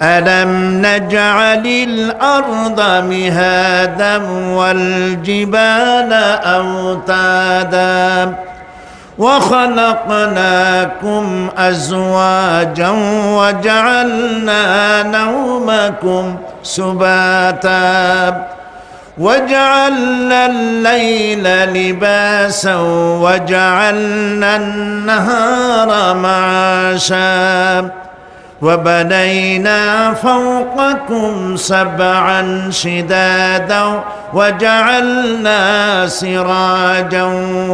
ألم نجعل الأرض مهادا والجبال أوتادا وخلقناكم أزواجا وجعلنا نومكم سباتا وجعلنا الليل لباسا وجعلنا النهار معاشا وبنينا فوقكم سبعا شدادا وجعلنا سراجا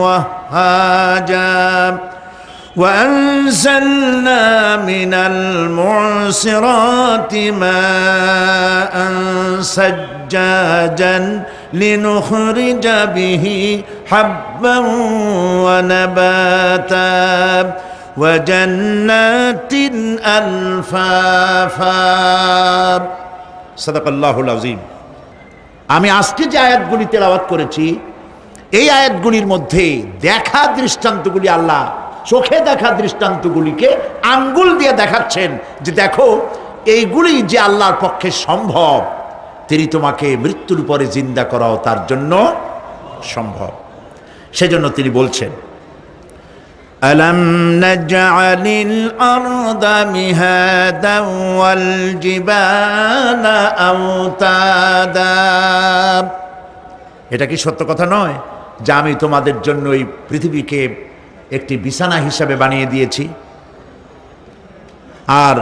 وهاجا وأنزلنا من المعصرات ماء سجاجا لنخرج به حبا ونباتا وجنات ألفافا সাদাকাল্লাহুল আযীম। আমি আজকে যে আয়াতগুলি তেলাওয়াত করেছি এই আয়াতগুলির মধ্যে দেখা দৃষ্টান্তগুলি আল্লাহ চোখে দেখা দৃষ্টান্তগুলিকে আঙ্গুল দিয়ে দেখাচ্ছেন যে দেখো এইগুলি যে আল্লাহর পক্ষে সম্ভব, তিনি তোমাকে মৃত্যুর পরে জিন্দা করাও তার জন্য সম্ভব। সেজন্য তিনি বলছেন ألم نجعل الأرض مهادا والجبال أوتادا। এটা কি সত্য কথা নয় যে আমি তোমাদের জন্য এই পৃথিবীকে একটি বিছানা হিসাবে বানিয়ে দিয়েছি, আর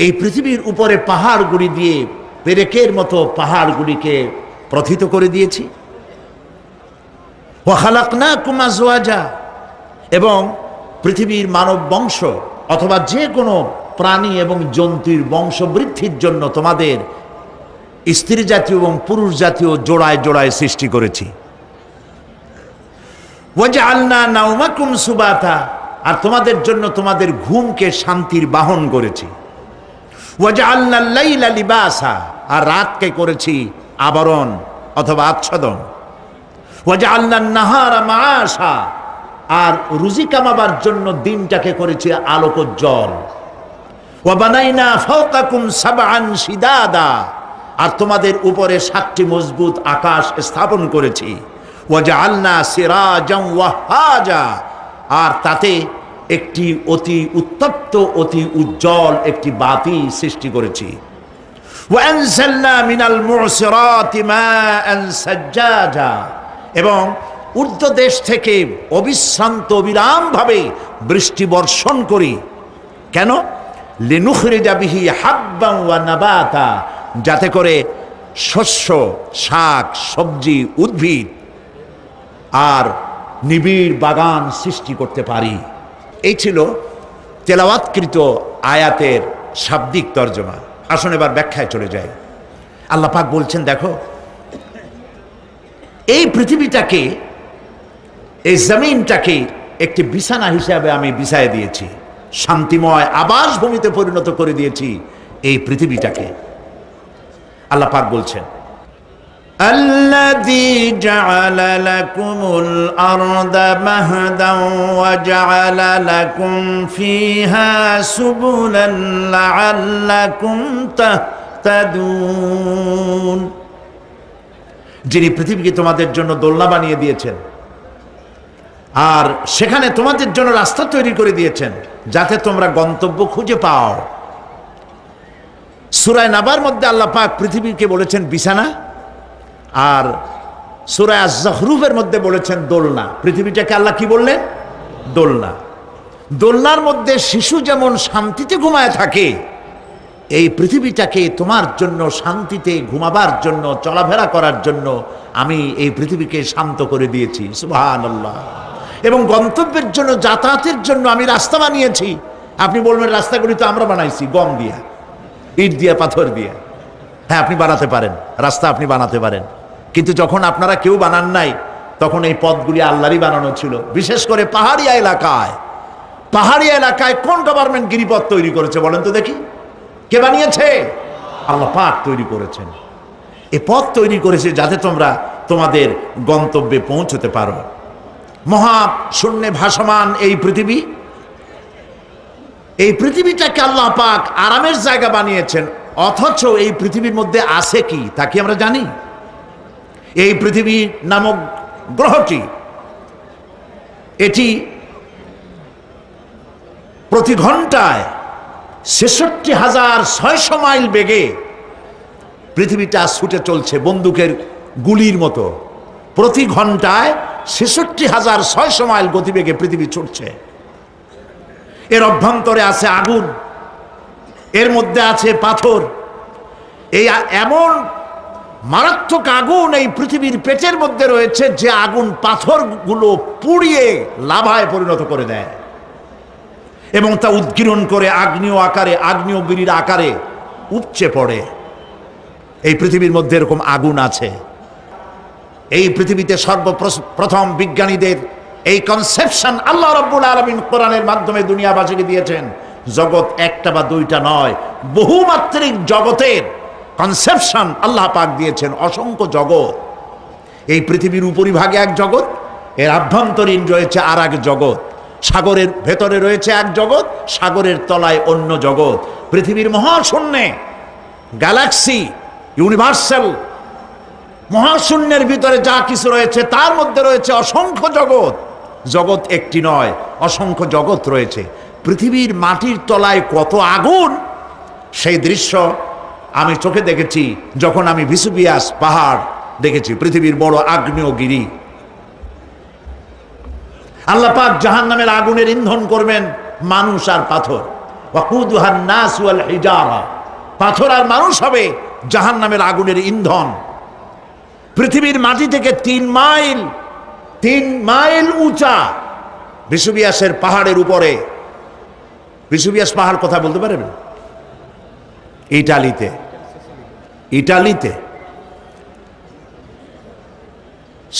এই পৃথিবীর উপরে পাহাড়গুলি দিয়ে পেরেকের মতো পাহাড়গুলিকে প্রথিত করে দিয়েছি। ওয়া খালাকনাকুম আজওয়াজা, এবং পৃথিবীর মানব বংশ অথবা যে কোনো প্রাণী এবং জন্তুর বংশ বৃদ্ধির জন্য তোমাদের স্ত্রী জাতীয় এবং পুরুষ জাতীয় জোড়ায় জোড়ায় সৃষ্টি করেছি। ওয়াজআলনা নাওমাকুম সুবাতা, আর তোমাদের জন্য তোমাদের ঘুমকে শান্তির বাহন করেছি। ওয়াজআলনাল লাইলা লিবাসা, আর রাতকে করেছি আবরণ অথবা আচ্ছাদন। ওয়াজআলনান নাহারা মাআশা, আর রুজি কামাবার জন্য দিনটাকে করেছি আলোকোজ্জ্বল। ওয়া বানাইনা ফাওকাকুম সাবআন শিদাদা, আর তোমাদের উপরে 7টি মজবুত আকাশ স্থাপন করেছি। ওয়া জাআলনা সিরাজাম ওয়াহাজা, আর তাতে একটি অতি উত্তপ্ত অতি উজ্জ্বল একটি বাতি সৃষ্টি করেছি। ওয়া আনজালনা মিনাল মু'সিরাতি মাআন সাজ্জাজা, এবং ঊর্ধ্বদেশ থেকে অবিশ্রান্ত অবিরামভাবে বৃষ্টি বর্ষণ করি। কেন? লিনুখরিজা বিহি হাব্বান ওয়া নাবাতা, যাতে করে শস্য, শাক, সবজি, উদ্ভিদ আর নিবিড় বাগান সৃষ্টি করতে পারি। এই ছিল তেলাওয়াতকৃত আয়াতের শাব্দিক তর্জমা। আসুন এবার ব্যাখ্যায় চলে যাই। আল্লাহ পাক বলছেন দেখো এই পৃথিবীটাকে, এই জমিনটাকে একটি বিছানা হিসাবে আমি বিছায় দিয়েছি, শান্তিময় আবাস ভূমিতে পরিণত করে দিয়েছি এই পৃথিবীটাকে। আল্লাহ পাক বলছেন আল্লাযী জাআলা লাকুমুল আরদা মাহদান ওয়া জাআলা লাকুম ফীহা সুবুলান লাআল্লাকুম তাহতাদুন, যিনি পৃথিবীকে তোমাদের জন্য দোলনা বানিয়ে দিয়েছেন আর সেখানে তোমাদের জন্য রাস্তা তৈরি করে দিয়েছেন যাতে তোমরা গন্তব্য খুঁজে পাও। সূরা নাবার মধ্যে আল্লাহ পাক পৃথিবীকে বলেছেন বিছানা, আর সূরা আয-যুখরুফের মধ্যে বলেছেন দোলনা। পৃথিবীটাকে আল্লাহ কি বললেন? দোলনা। দোলনার মধ্যে শিশু যেমন শান্তিতে ঘুমায় থাকে, এই পৃথিবীটাকে তোমার জন্য শান্তিতে ঘুমাবার জন্য, চলাফেরা করার জন্য আমি এই পৃথিবীকে শান্ত করে দিয়েছি। সুবহানাল্লাহ। এবং গন্তব্যের জন্য, যাতায়াতের জন্য আমি রাস্তা বানিয়েছি। আপনি বলবেন রাস্তাগুলি তো আমরা বানাইছি গম দিয়া, ইট দিয়া, পাথর দিয়া। হ্যাঁ, আপনি বানাতে পারেন, রাস্তা আপনি বানাতে পারেন, কিন্তু যখন আপনারা কেউ বানান নাই তখন এই পথগুলি আল্লাহরই বানানো ছিল। বিশেষ করে পাহাড়ি এলাকায়, পাহাড়ি এলাকায় কোন গভর্নমেন্ট গিরিপথ তৈরি করেছে বলেন তো দেখি? কে বানিয়েছে? আল্লাহ পাক তৈরি করেছেন। এই পথ তৈরি করেছে যাতে তোমরা তোমাদের গন্তব্যে পৌঁছতে পারো। মহা শূন্যে ভাসমান এই পৃথিবী, এই পৃথিবীটাকে আল্লাহ পাক আরামের জায়গা বানিয়েছেন, অথচ এই পৃথিবীর মধ্যে আছে কি তা কি আমরা জানি? এই পৃথিবী নামক গ্রহটি, এটি প্রতি ঘন্টায় ৬৬,৬০০ মাইল বেগে পৃথিবীটা ছুটে চলছে, বন্দুকের গুলির মতো। প্রতি ঘন্টায় ৬৬,৬০০ মাইল গতিবেগে পৃথিবী ছুটছে। এর অভ্যন্তরে আছে আগুন, এর মধ্যে আছে পাথর। এই এমন মারাত্মক আগুন এই পৃথিবীর পেটের মধ্যে রয়েছে যে আগুন পাথরগুলো পুড়িয়ে লাভায় পরিণত করে দেয় এবং তা উদ্গীরণ করে আগ্নেয় আকারে, আগ্নেয়গিরির আকারে উপচে পড়ে। এই পৃথিবীর মধ্যে এরকম আগুন আছে। এই পৃথিবীতে সর্বপ্রথম বিজ্ঞানীদের এই কনসেপশন আল্লাহ রাব্বুল আলামিন কোরআনের মাধ্যমে দুনিয়াবাসীকে দিয়েছেন। জগৎ একটা বা দুইটা নয়, বহুমাত্রিক জগতের কনসেপশন আল্লাহ পাক দিয়েছেন, অসংখ্য জগৎ। এই পৃথিবীর উপরিভাগে এক জগৎ, এর আভ্যন্তরীণ রয়েছে আর এক জগৎ। সাগরের ভেতরে রয়েছে এক জগৎ, সাগরের তলায় অন্য জগৎ। পৃথিবীর মহাশূন্যে, গ্যালাক্সি, ইউনিভার্সাল মহাশূন্যের ভিতরে যা কিছু রয়েছে তার মধ্যে রয়েছে অসংখ্য জগৎ। জগৎ একটি নয়, অসংখ্য জগৎ রয়েছে। পৃথিবীর মাটির তলায় কত আগুন, সেই দৃশ্য আমি চোখে দেখেছি যখন আমি ভিসুভিয়াস পাহাড় দেখেছি, পৃথিবীর বড় আগ্নেয়গিরি। আল্লাহ পাক জাহান্নামের আগুনের ইন্ধন করবেন মানুষ আর পাথর। ওয়াকুদুহান নাস ওয়াল হিজারা, পাথর আর মানুষ হবে জাহান্নামের আগুনের ইন্ধন। পৃথিবীর মাটি থেকে 3 মাইল উঁচা ভিসুভিয়াসের পাহাড়ের উপরে। ভিসুভিয়াস পাহাড় কথা বলতে পারেন? ইটালিতে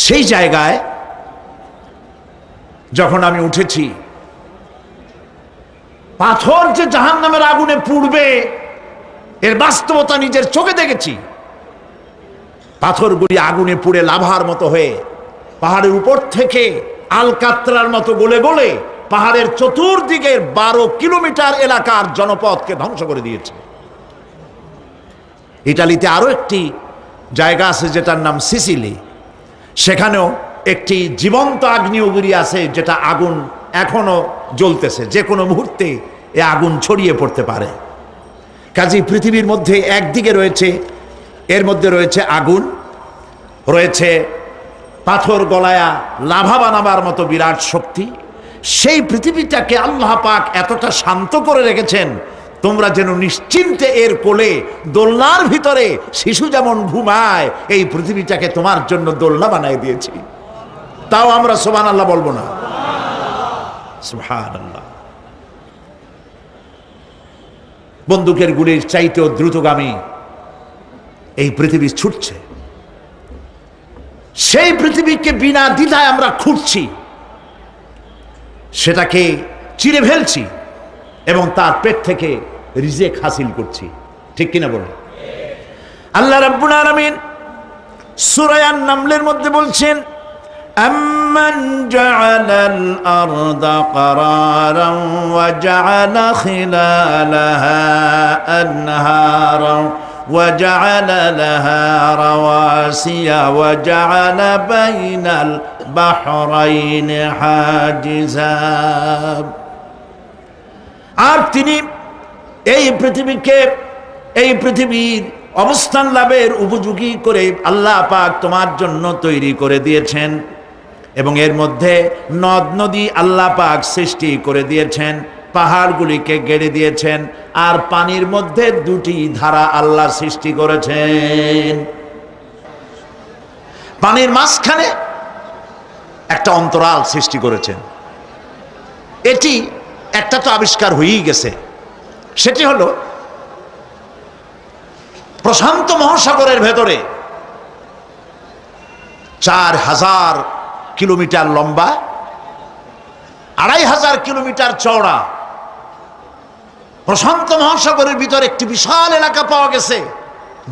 সেই জায়গায় যখন আমি উঠেছি, পাথর যে জাহান্নামের আগুনে পুড়বে এর বাস্তবতা নিজের চোখে দেখেছি। পাথরগুলি আগুনে পুড়ে লাভার মতো হয়ে পাহাড়ের উপর থেকে আলকাত্রার মতো গলে গলে পাহাড়ের চতুর্দিকের 12 কিলোমিটার এলাকার জনপদকে ধ্বংস করে দিয়েছে। ইটালিতে আরো একটি জায়গা আছে যেটার নাম সিসিলি, সেখানেও একটি জীবন্ত আগ্নেয়গিরি আছে যেটা আগুন এখনো জ্বলতেছে, যে কোনো মুহূর্তে এ আগুন ছড়িয়ে পড়তে পারে। কাজেই পৃথিবীর মধ্যে একদিকে রয়েছে, এর মধ্যে রয়েছে আগুন, রয়েছে পাথর গলায়া লাভা বানাবার মতো বিরাট শক্তি। সেই পৃথিবীটাকে আল্লাহ পাক এতটা শান্ত করে রেখেছেন, তোমরা যেন নিশ্চিন্তে এর কোলে দোলনার ভিতরে শিশু যেমন ঘুমায়, এই পৃথিবীটাকে তোমার জন্য দোলনা বানাই দিয়েছি। তাও আমরা সুবহানাল্লাহ বলবো না? সুবহানাল্লাহ। বন্দুকের গুলির চাইতেও দ্রুতগামী এই পৃথিবী ছুটছে। সেই পৃথিবীকে বিনা দ্বিধায় আমরা খুঁজছি, সেটাকে চিরে ফেলছি এবং তার পেট থেকে রিজেক হাসিল করছি। ঠিক কিনা বলেন? আল্লাহ রাব্বুল আলামিন সূরা আন-নামলের মধ্যে বলছেন, আম্মান জাআলাল আরদা ক্বারারান ওয়া জাআলা খিলালাহা আনহারান وجعل لها رواسي وجعل بين البحرين حاجزا। আর তিনি এই পৃথিবীর অবস্থান লাভের উপযোগী করে আল্লাহ পাক তোমার জন্য তৈরি করে দিয়েছেন এবং এর মধ্যে নদ নদী আল্লাহ পাক সৃষ্টি করে দিয়েছেন, পাহাড়গুলিকে গেড়ে দিয়েছেন, আর পানির মধ্যে 2টি ধারা আল্লাহ সৃষ্টি করেছেন। পানির মাঝখানে একটা অন্তরাল সৃষ্টি করেছেন। এটি একটা তো আবিষ্কার হয়েই গেছে, সেটি হলো প্রশান্ত মহাসাগরের ভেতরে 4000 কিলোমিটার লম্বা, 2500 কিলোমিটার চওড়া প্রশান্ত মহাসাগরের ভিতরে একটি বিশাল এলাকা পাওয়া গেছে,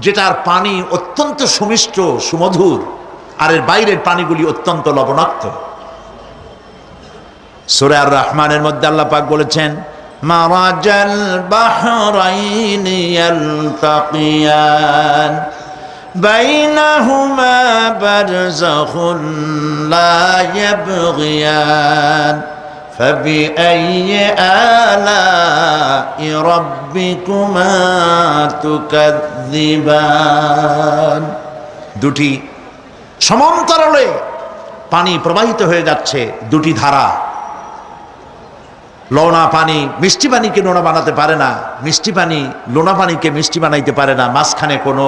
যেটার পানি অত্যন্ত সুমিষ্ট সুমধুর, আর এর বাইরের পানিগুলি অত্যন্ত লবণাক্ত। সূরা আর রহমানের মধ্যে আল্লাহ পাক বলেছেন, মারাজাল বাহরাইনি ইয়ালতাকিয়ান বাইনাহুমা বারযাখুন লা ইয়াবগিয়ান فبأي آلاء ربكما تكذبان দুটি সমান্তরালে পানি প্রবাহিত হয়ে যাচ্ছে, দুটি ধারা। লোনা পানি মিষ্টি পানিকে লোনা বানাতে পারে না, মিষ্টি পানি লোনা পানিকে মিষ্টি বানাইতে পারে না, মাঝখানে কোনো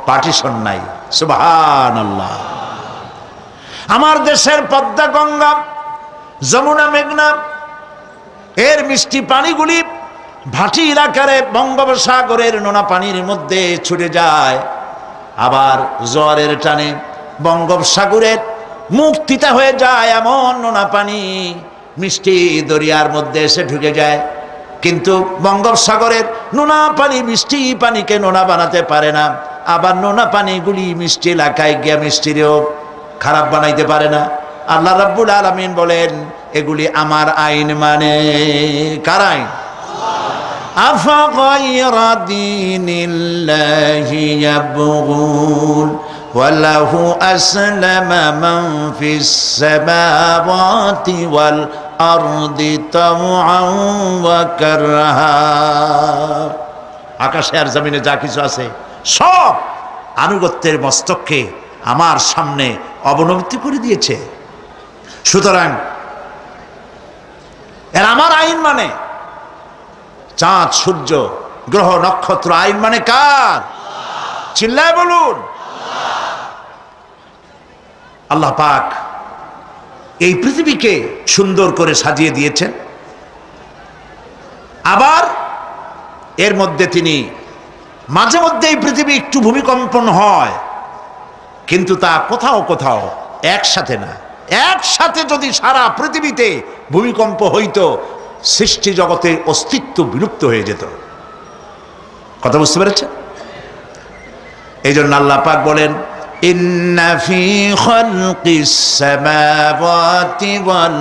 পার্টিশন নাই। সুবহানাল্লাহ। আমার দেশের পদ্মা, গঙ্গা, যমুনা, মেঘনা এর মিষ্টি পানিগুলি ভাটি এলাকার বঙ্গোপসাগরের নোনা পানির মধ্যে ছুটে যায়, আবার জোয়ারের টানে বঙ্গোপসাগরের মুখ তিতা হয়ে যায়। এমন নোনা পানি মিষ্টি দরিয়ার মধ্যে এসে ঢুকে যায়, কিন্তু বঙ্গোপসাগরের নোনা পানি মিষ্টি পানিকে নোনা বানাতে পারে না। আবার নোনা পানিগুলি মিষ্টি এলাকায় গিয়ে মিষ্টিরেও খারাপ বানাইতে পারে না। আল্লাহ রাব্বুল আলামিন বলেন, এগুলি আমার আইন মানে। কার আইন? আফাগায়রা দীনিল্লাহি ইয়াবগুন ওয়ালাহু আসলামা মান ফিস সামাওয়াতি ওয়াল আরদি তাওআন ওয়া কারহা। আকাশে আর জমিনে যা কিছু আছে সব আনুগত্যের মস্তককে আমার সামনে অবনতি করে দিয়েছে। সুতরাং এর আমার আইন মানে। চাঁদ, সূর্য, গ্রহ, নক্ষত্র আইন মানে কার? চিল্লায় বলুন। আল্লাহ পাক এই পৃথিবীকে সুন্দর করে সাজিয়ে দিয়েছেন, আবার এর মধ্যে তিনি মাঝে মধ্যে এই পৃথিবী একটু ভূমিকম্পন হয়, কিন্তু তা কোথাও কোথাও একসাথে না। একসাথে যদি সারা পৃথিবীতে ভূমিকম্প হইতো, সৃষ্টি জগতের অস্তিত্ব বিলুপ্ত হয়ে যেত। কথা বুঝতে পেরেছেন? এই জন্য আল্লাহ পাক বলেন, ইন্না ফি খালকিস সামাওয়াতি ওয়াল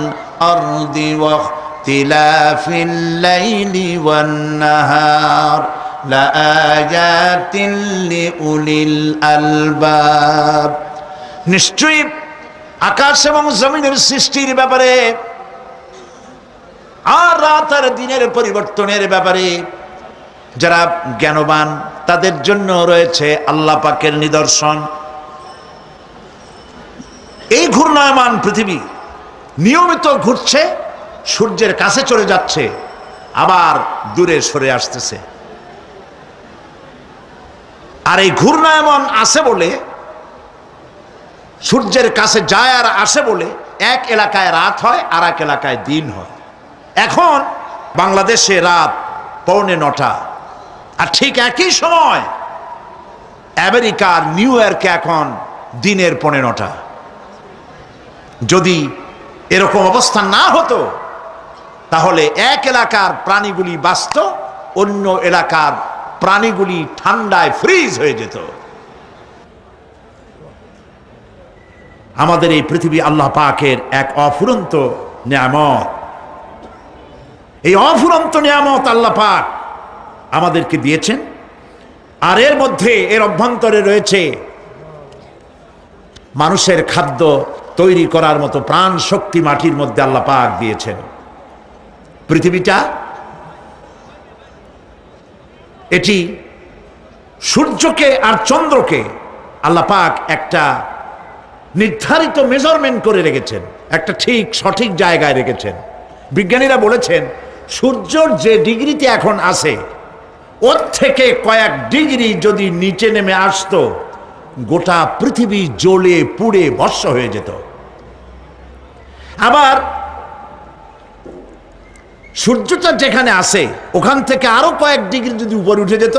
আরদি ওয়া ইখতিলাফিল লাইলি ওয়ান নাহার লাআয়াতিন লিউলিল আলবাব। নিশ্চয়ই আকাশ এবং জমিনের সৃষ্টির ব্যাপারে আর রাত আর দিনের পরিবর্তনের ব্যাপারে যারা জ্ঞানবান তাদের জন্য রয়েছে আল্লাহ পাকের নিদর্শন। এই ঘূর্ণায়মান পৃথিবী নিয়মিত ঘুরছে, সূর্যের কাছে চলে যাচ্ছে, আবার দূরে সরে আসতেছে। আর এই ঘূর্ণায়মান আসে বলে, সূর্যের কাছে যায় আর আসে বলে এক এলাকায় রাত হয় আর এক এলাকায় দিন হয়। এখন বাংলাদেশে রাত 9:45, আর ঠিক একই সময় আমেরিকার নিউ ইয়র্কে এখন দিনের 9:45। যদি এরকম অবস্থা না হতো, তাহলে এক এলাকার প্রাণীগুলি বাঁচত, অন্য এলাকার প্রাণীগুলি ঠান্ডায় ফ্রিজ হয়ে যেত। আমাদের এই পৃথিবী আল্লাহ পাকের এক অফুরন্ত নিয়ামত। এই অফুরন্ত নিয়ামত আল্লাহ পাক আমাদেরকে দিয়েছেন, আর এর মধ্যে এর অভ্যন্তরে রয়েছে মানুষের খাদ্য তৈরি করার মতো প্রাণ শক্তি মাটির মধ্যে আল্লাহ পাক দিয়েছেন। পৃথিবীটা এটি সূর্যকে আর চন্দ্রকে আল্লাহ পাক একটা নির্ধারিত মেজারমেন্ট করে রেখেছেন, একটা ঠিক সঠিক জায়গায় রেখেছেন। বিজ্ঞানীরা বলেছেন, সূর্যর যে ডিগ্রিতে এখন আছে, ওর থেকে কয়েক ডিগ্রি যদি নিচে নেমে আসতো, গোটা পৃথিবী জ্বলে পুড়ে ভস্ম হয়ে যেত। আবার সূর্যটা যেখানে আছে, ওখান থেকে আরো কয়েক ডিগ্রি যদি উপরে উঠে যেত,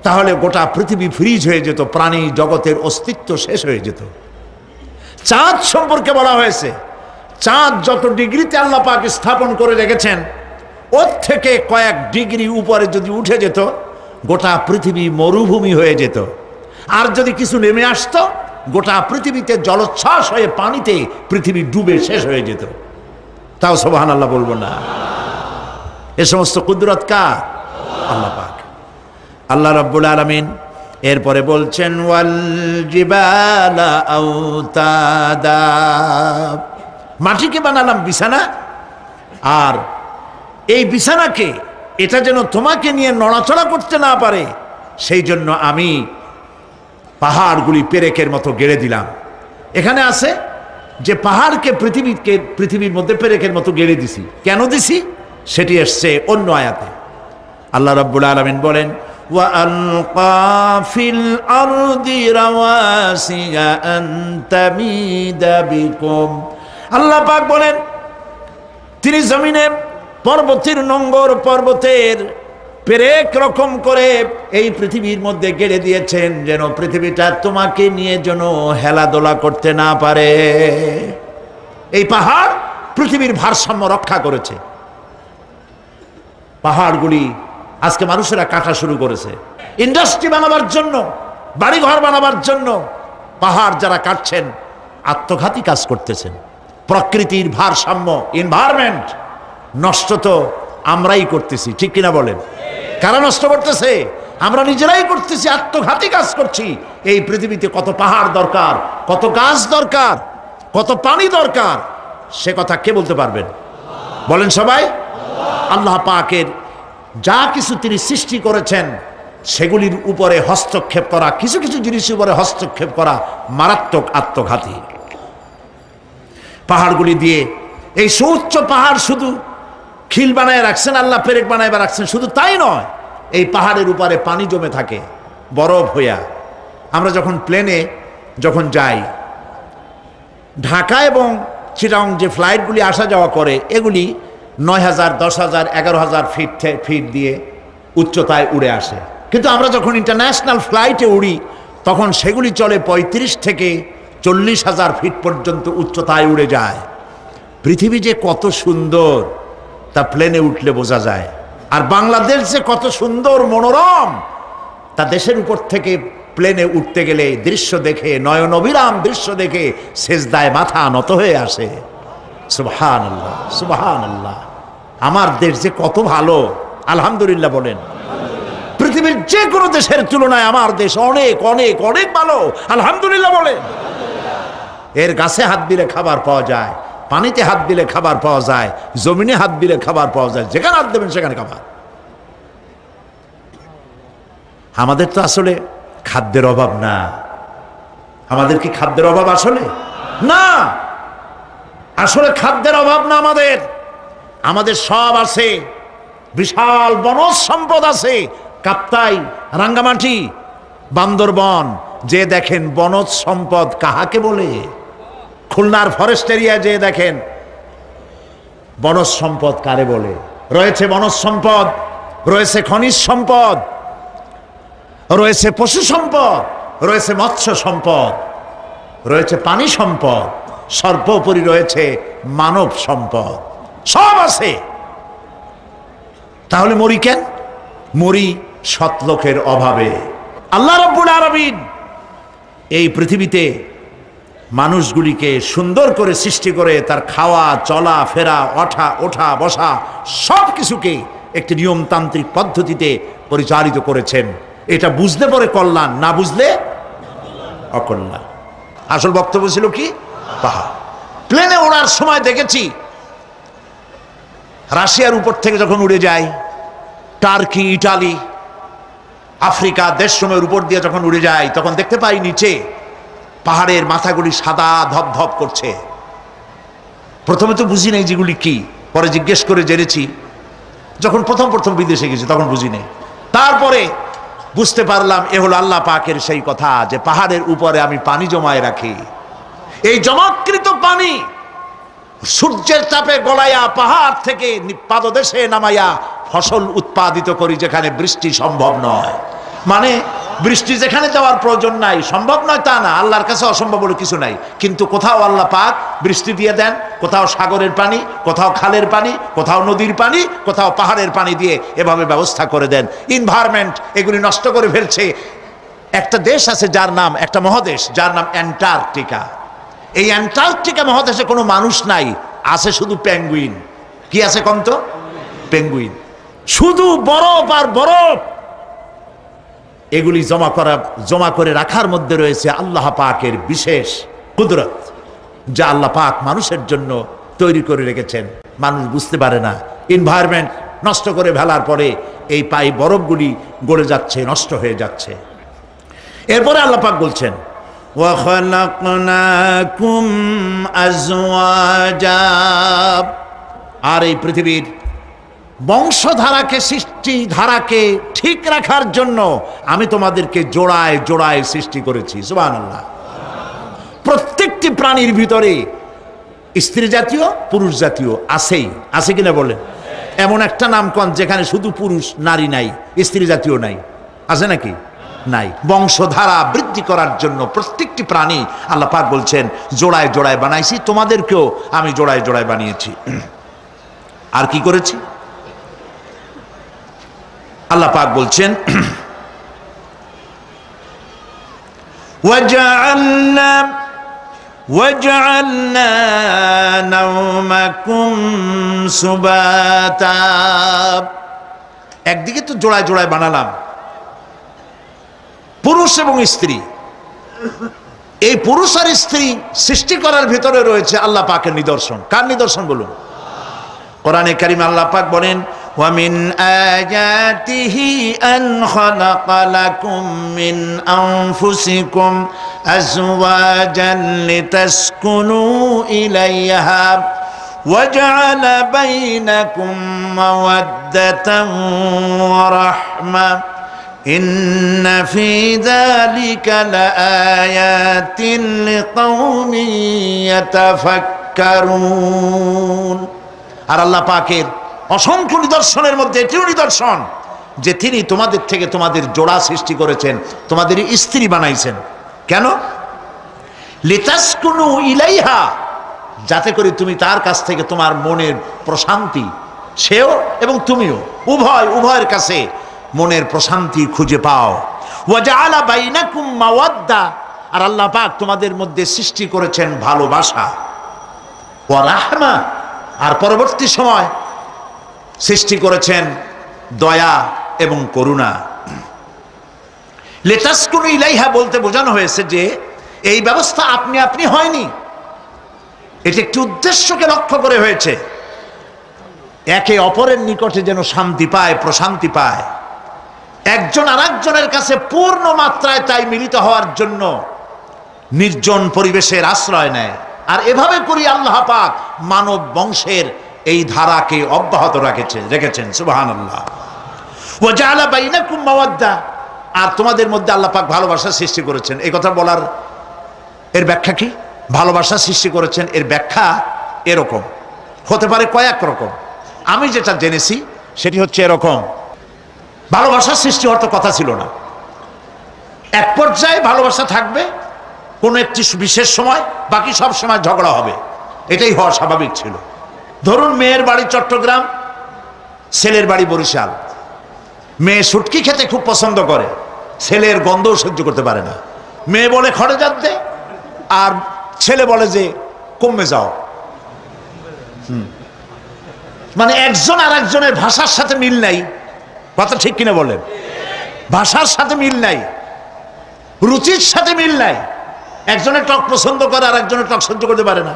তাহলে গোটা পৃথিবী ফ্রিজ হয়ে যেত, প্রাণী জগতের অস্তিত্ব শেষ হয়ে যেত। চাঁদ সম্পর্কে বলা হয়েছে, চাঁদ যত ডিগ্রিতে আল্লাহ পাক স্থাপন করে রেখেছেন, ওর থেকে কয়েক ডিগ্রি উপরে যদি উঠে যেত, গোটা পৃথিবী মরুভূমি হয়ে যেত। আর যদি কিছু নেমে আসতো, গোটা পৃথিবীতে জলোচ্ছ্বাস হয়ে পানিতে পৃথিবী ডুবে শেষ হয়ে যেত। তাও সুবহানাল্লাহ বলবো না? এ সমস্ত কুদরত কার? আল্লাহ পাক। আল্লাহ রাব্বুল আলামিন এরপরে বলছেন ওয়াল জিবালা আওতাদা, মাটিকে বানালাম বিছানা, আর এই বিছানাকে এটা যেন তোমাকে নিয়ে নড়াচড়া করতে না পারে সেই জন্য আমি পাহাড়গুলি পেরেকের মতো গেড়ে দিলাম। এখানে আছে যে পাহাড়কে পৃথিবীর মধ্যে পেরেকের মতো গেড়ে দিছি। কেন দিছি সেটি এসছে অন্য আয়াতে। আল্লাহ রাব্বুল আলামিন বলেন ওয়া আলকা ফিল আরদি রাওয়াসিয়া আন তামিদা বিকুম, আল্লাহ পাক বলেন তিনি জমিনে পর্বতের নঙ্গর, পর্বতের পেরেক রকম করে এই পৃথিবীর মধ্যে গেড়ে দিয়েছেন যেন পৃথিবীটা তোমাকে নিয়ে যেন হেলাদোলা করতে না পারে। এই পাহাড় পৃথিবীর ভারসাম্য রক্ষা করেছে। পাহাড়গুলি আজকে মানুষেরা কাটা শুরু করেছে ইন্ডাস্ট্রি বানাবার জন্য, বাড়িঘর বানাবার জন্য। পাহাড় যারা কাটছেন আত্মঘাতী কাজ করতেছেন। প্রকৃতির ভারসাম্য, এনভায়রনমেন্ট নষ্ট তো আমরাই করতেছি, ঠিক কিনা বলেন? কারা নষ্ট করতেছে? আমরা নিজেরাই করতেছি, আত্মঘাতী কাজ করছি। এই পৃথিবীতে কত পাহাড় দরকার, কত গাছ দরকার, কত পানি দরকার, সে কথা কে বলতে পারবেন? বলেন সবাই। আল্লাহ পাকের যা কিছু তিনি সৃষ্টি করেছেন সেগুলির উপরে হস্তক্ষেপ করা, কিছু কিছু জিনিসের উপরে হস্তক্ষেপ করা মারাত্মক আত্মঘাতী। পাহাড়গুলি দিয়ে এই সুউচ্চ পাহাড় শুধু খিল বানায় রাখছেন আল্লাহ, পেরেক বানায় রাখছেন, শুধু তাই নয়, এই পাহাড়ের উপরে পানি জমে থাকে বরফ হইয়া। আমরা যখন প্লেনে যখন যাই, ঢাকা এবং চিটাগং যে ফ্লাইটগুলি আসা যাওয়া করে এগুলি 9,000, 10,000, 11,000 ফিট দিয়ে উচ্চতায় উড়ে আসে। কিন্তু আমরা যখন ইন্টারন্যাশনাল ফ্লাইটে উড়ি তখন সেগুলি চলে 35 থেকে 40,000 ফিট পর্যন্ত উচ্চতায় উড়ে যায়। পৃথিবী যে কত সুন্দর তা প্লেনে উঠলে বোঝা যায়। আর বাংলাদেশ যে কত সুন্দর মনোরম তা দেশের উপর থেকে প্লেনে উঠতে গেলে দৃশ্য দেখে, নয়ন অবিরাম দৃশ্য দেখে সেজদায় মাথা নত হয়ে আসে। সুবহানাল্লাহ, সুবহানাল্লাহ। আমার দেশ যে কত ভালো, আলহামদুলিল্লাহ বলেন। পৃথিবীর যে কোনো দেশের তুলনায় আমার দেশ অনেক অনেক অনেক ভালো, আলহামদুলিল্লাহ বলেন। এর গাছে হাত দিলে খাবার পাওয়া যায়, পানিতে হাত দিলে খাবার পাওয়া যায়, জমিনে হাত দিলে খাবার পাওয়া যায়, যেখানে হাত দেবেন সেখানে খাবার। আমাদের তো আসলে খাদ্যের অভাব না। আমাদের কি খাদ্যের অভাব আসলে? না, আসলে খাদ্যের অভাব না। আমাদের সব আছে, বিশাল বনজ সম্পদ আছে। কাপ্তাই, রাঙ্গামাটি, বান্দরবন যে দেখেন বনজ সম্পদ কাহাকে বলে। খুলনার ফরেস্ট এরিয়া যে দেখেন বনজ সম্পদ কারে বলে। রয়েছে বনজ সম্পদ, রয়েছে খনিজ সম্পদ, রয়েছে পশু সম্পদ, রয়েছে মৎস্য সম্পদ, রয়েছে পানি সম্পদ, সর্বোপরি রয়েছে মানব সম্পদ। সব আছে। তাহলে মরি কেন? মরি সৎ লোকের অভাবে। আল্লাহ রাব্বুল আলামিন এই পৃথিবীতে মানুষগুলিকে সুন্দর করে সৃষ্টি করে তার খাওয়া, চলা ফেরা, ওঠা বসা সব কিছুকে একটি নিয়মতান্ত্রিক পদ্ধতিতে পরিচালিত করেছেন। এটা বুঝলে পরে কল্যাণ, না বুঝলে অকল্যাণ। আসল বক্তব্য ছিল কি? পাহাড়। প্লেনে ওড়ার সময় দেখেছি রাশিয়ার উপর থেকে যখন উড়ে যায়, টার্কি, ইটালি, আফ্রিকা দেশসমূহের উপর দিয়ে যখন উড়ে যায় তখন দেখতে পাই নিচে পাহাড়ের মাথাগুলি সাদা ধপধপ করছে। প্রথমে তো বুঝি নাই যেগুলি কি, পরে জিজ্ঞেস করে জেনেছি। যখন প্রথম বিদেশে গেছি তখন বুঝি নাই, তারপরে বুঝতে পারলাম এ হলো আল্লাহ পাকের সেই কথা যে পাহাড়ের উপরে আমি পানি জমায় রাখি। এই জমাকৃত পানি সূর্যের তাপে গলাইয়া পাহাড় থেকে পাদদেশে নামাইয়া ফসল উৎপাদিত করি যেখানে বৃষ্টি সম্ভব নয়। মানে বৃষ্টি যেখানে যাওয়ার প্রয়োজন নাই, সম্ভব নয় তা না, আল্লাহর কাছে অসম্ভব বলে কিছু নাই। কিন্তু কোথাও আল্লাহ পাক বৃষ্টি দিয়ে দেন, কোথাও সাগরের পানি, কোথাও খালের পানি, কোথাও নদীর পানি, কোথাও পাহাড়ের পানি দিয়ে এভাবে ব্যবস্থা করে দেন। এনভায়রনমেন্ট এগুলি নষ্ট করে ফেলছে। একটা দেশ আছে যার নাম, একটা মহাদেশ যার নাম অ্যান্টার্কটিকা। এই অ্যান্টার্কটিকা মহাদেশে কোনো মানুষ নাই, আছে শুধু পেঙ্গুইন। কি আছে কন্ত? পেঙ্গুইন। শুধু বরফ আর বরফ। এগুলি জমা করে রাখার মধ্যে রয়েছে আল্লাহ পাকের বিশেষ কুদরত, যা আল্লাহ পাক মানুষের জন্য তৈরি করে রেখেছেন। মানুষ বুঝতে পারে না। এনভায়রনমেন্ট নষ্ট করে ফেলার পরে এই বরফগুলি গলে যাচ্ছে, নষ্ট হয়ে যাচ্ছে। এরপরে আল্লাহ পাক বলছেন وَخَلَقْنَاكُمْ أَزْوَاجًا, আর এই পৃথিবীর বংশধারাকে, সৃষ্টিধারাকে ঠিক রাখার জন্য আমি তোমাদেরকে জোড়ায় জোড়ায় সৃষ্টি করেছি। সুবহানাল্লাহ। প্রত্যেকটি প্রাণীর ভিতরে স্ত্রী জাতীয় পুরুষ জাতীয় আছেই, আছে কিনা বলেন? এমন একটা নামকন যেখানে শুধু পুরুষ নারী নাই, স্ত্রী জাতীয় নাই, আছে নাকি? নাই। বংশধারা বৃদ্ধি করার জন্য প্রত্যেকটি প্রাণী আল্লাহ পাক বলছেন জোড়ায় জোড়ায় বানাইছি, তোমাদেরকেও আমি জোড়ায় জোড়ায় বানিয়েছি। আর কি করেছি আল্লাহ পাক বলছেন وَجَعَلْنَا نَوْمَكُمْ سُبَاتًا, একদিকে তো জোড়ায় জোড়ায় বানালাম পুরুষ এবং স্ত্রী। এই পুরুষ আর স্ত্রী সৃষ্টি করার ভিতরে রয়েছে আল্লাহ পাকের নিদর্শন। কার নিদর্শন বলুন? কোরআনে কারিমে আল্লাহ পাক বলেন وَمِنْ آيَاتِهِ أَنْ خَلَقَ لَكُم مِّنْ أَنفُسِكُمْ أَزْوَاجًا لِتَسْكُنُوا إِلَيْهَا وَجَعَلَ بَيْنَكُم مَّوَدَّةً وَرَحْمَةً إِنَّ فِي ذَلِكَ لَآيَاتٍ لِقَوْمٍ يَتَفَكَّرُونَ। আর আল্লাহ পাকের অসংখ্য নিদর্শনের মধ্যে এটিও নিদর্শন যে তিনি তোমাদের থেকে তোমাদের জোড়া সৃষ্টি করেছেন, তোমাদের স্ত্রী বানাইছেন। কেন? লিতাসকুনু ইলাইহা, যাতে করে তুমি তার কাছ থেকে তোমার মনের প্রশান্তি, সেও এবং তুমিও উভয়ের কাছে মনের প্রশান্তি খুঁজে পাও। ওয়া জাআলা বাইনাকুম মাওয়াদ্দা, আর আল্লাহ পাক তোমাদের মধ্যে সৃষ্টি করেছেন ভালোবাসা। ওয়া রাহমা, আর পরবর্তী সময় সৃষ্টি করেছেন দয়া এবং করুণা। লিতাসকুনু ইলাইহা বলতে বোঝানো হয়েছে যে এই ব্যবস্থা আপনি আপনি হয়নি, এটি একটি উদ্দেশ্যকে লক্ষ্য করে হয়েছে। একে অপরের নিকটে যেন শান্তি পায়, প্রশান্তি পায়, একজন আরেকজনের কাছে পূর্ণ মাত্রায় তাই মিলিত হওয়ার জন্য নির্জন পরিবেশের আশ্রয় নেয়। আর এভাবে করি আল্লাহ পাক মানব বংশের এই ধারাকে অব্যাহত রেখেছেন। সুবহানাল্লাহ। ওয়া জাআলা বাইনাকুম মাওয়াদ্দা, আর তোমাদের মধ্যে আল্লাহ পাক ভালোবাসা সৃষ্টি করেছেন। এই কথা বলার এর ব্যাখ্যা কি? ভালোবাসা সৃষ্টি করেছেন এর ব্যাখ্যা এরকম হতে পারে, কয়েক রকম। আমি যেটা জেনেছি সেটি হচ্ছে এরকম: ভালোবাসার সৃষ্টি হওয়ার তো কথা ছিল না। এক পর্যায়ে ভালোবাসা থাকবে কোনো একটি বিশেষ সময়, বাকি সব সময় ঝগড়া হবে, এটাই হওয়া স্বাভাবিক ছিল। ধরুন মেয়ের বাড়ি চট্টগ্রাম, ছেলের বাড়ি বরিশাল। মেয়ে শুটকি খেতে খুব পছন্দ করে, ছেলের গন্ধও সহ্য করতে পারে না। মেয়ে বলে খড়ে যাচ্ছে, আর ছেলে বলে যে কমে যাও। মানে একজন আর একজনের ভাষার সাথে মিল নাই। কথা ঠিক কিনা বলেন? ভাষার সাথে মিল নাই, রুচির সাথে মিল নাই। একজনের টক পছন্দ করে আর একজনের টক সহ্য করতে পারে না,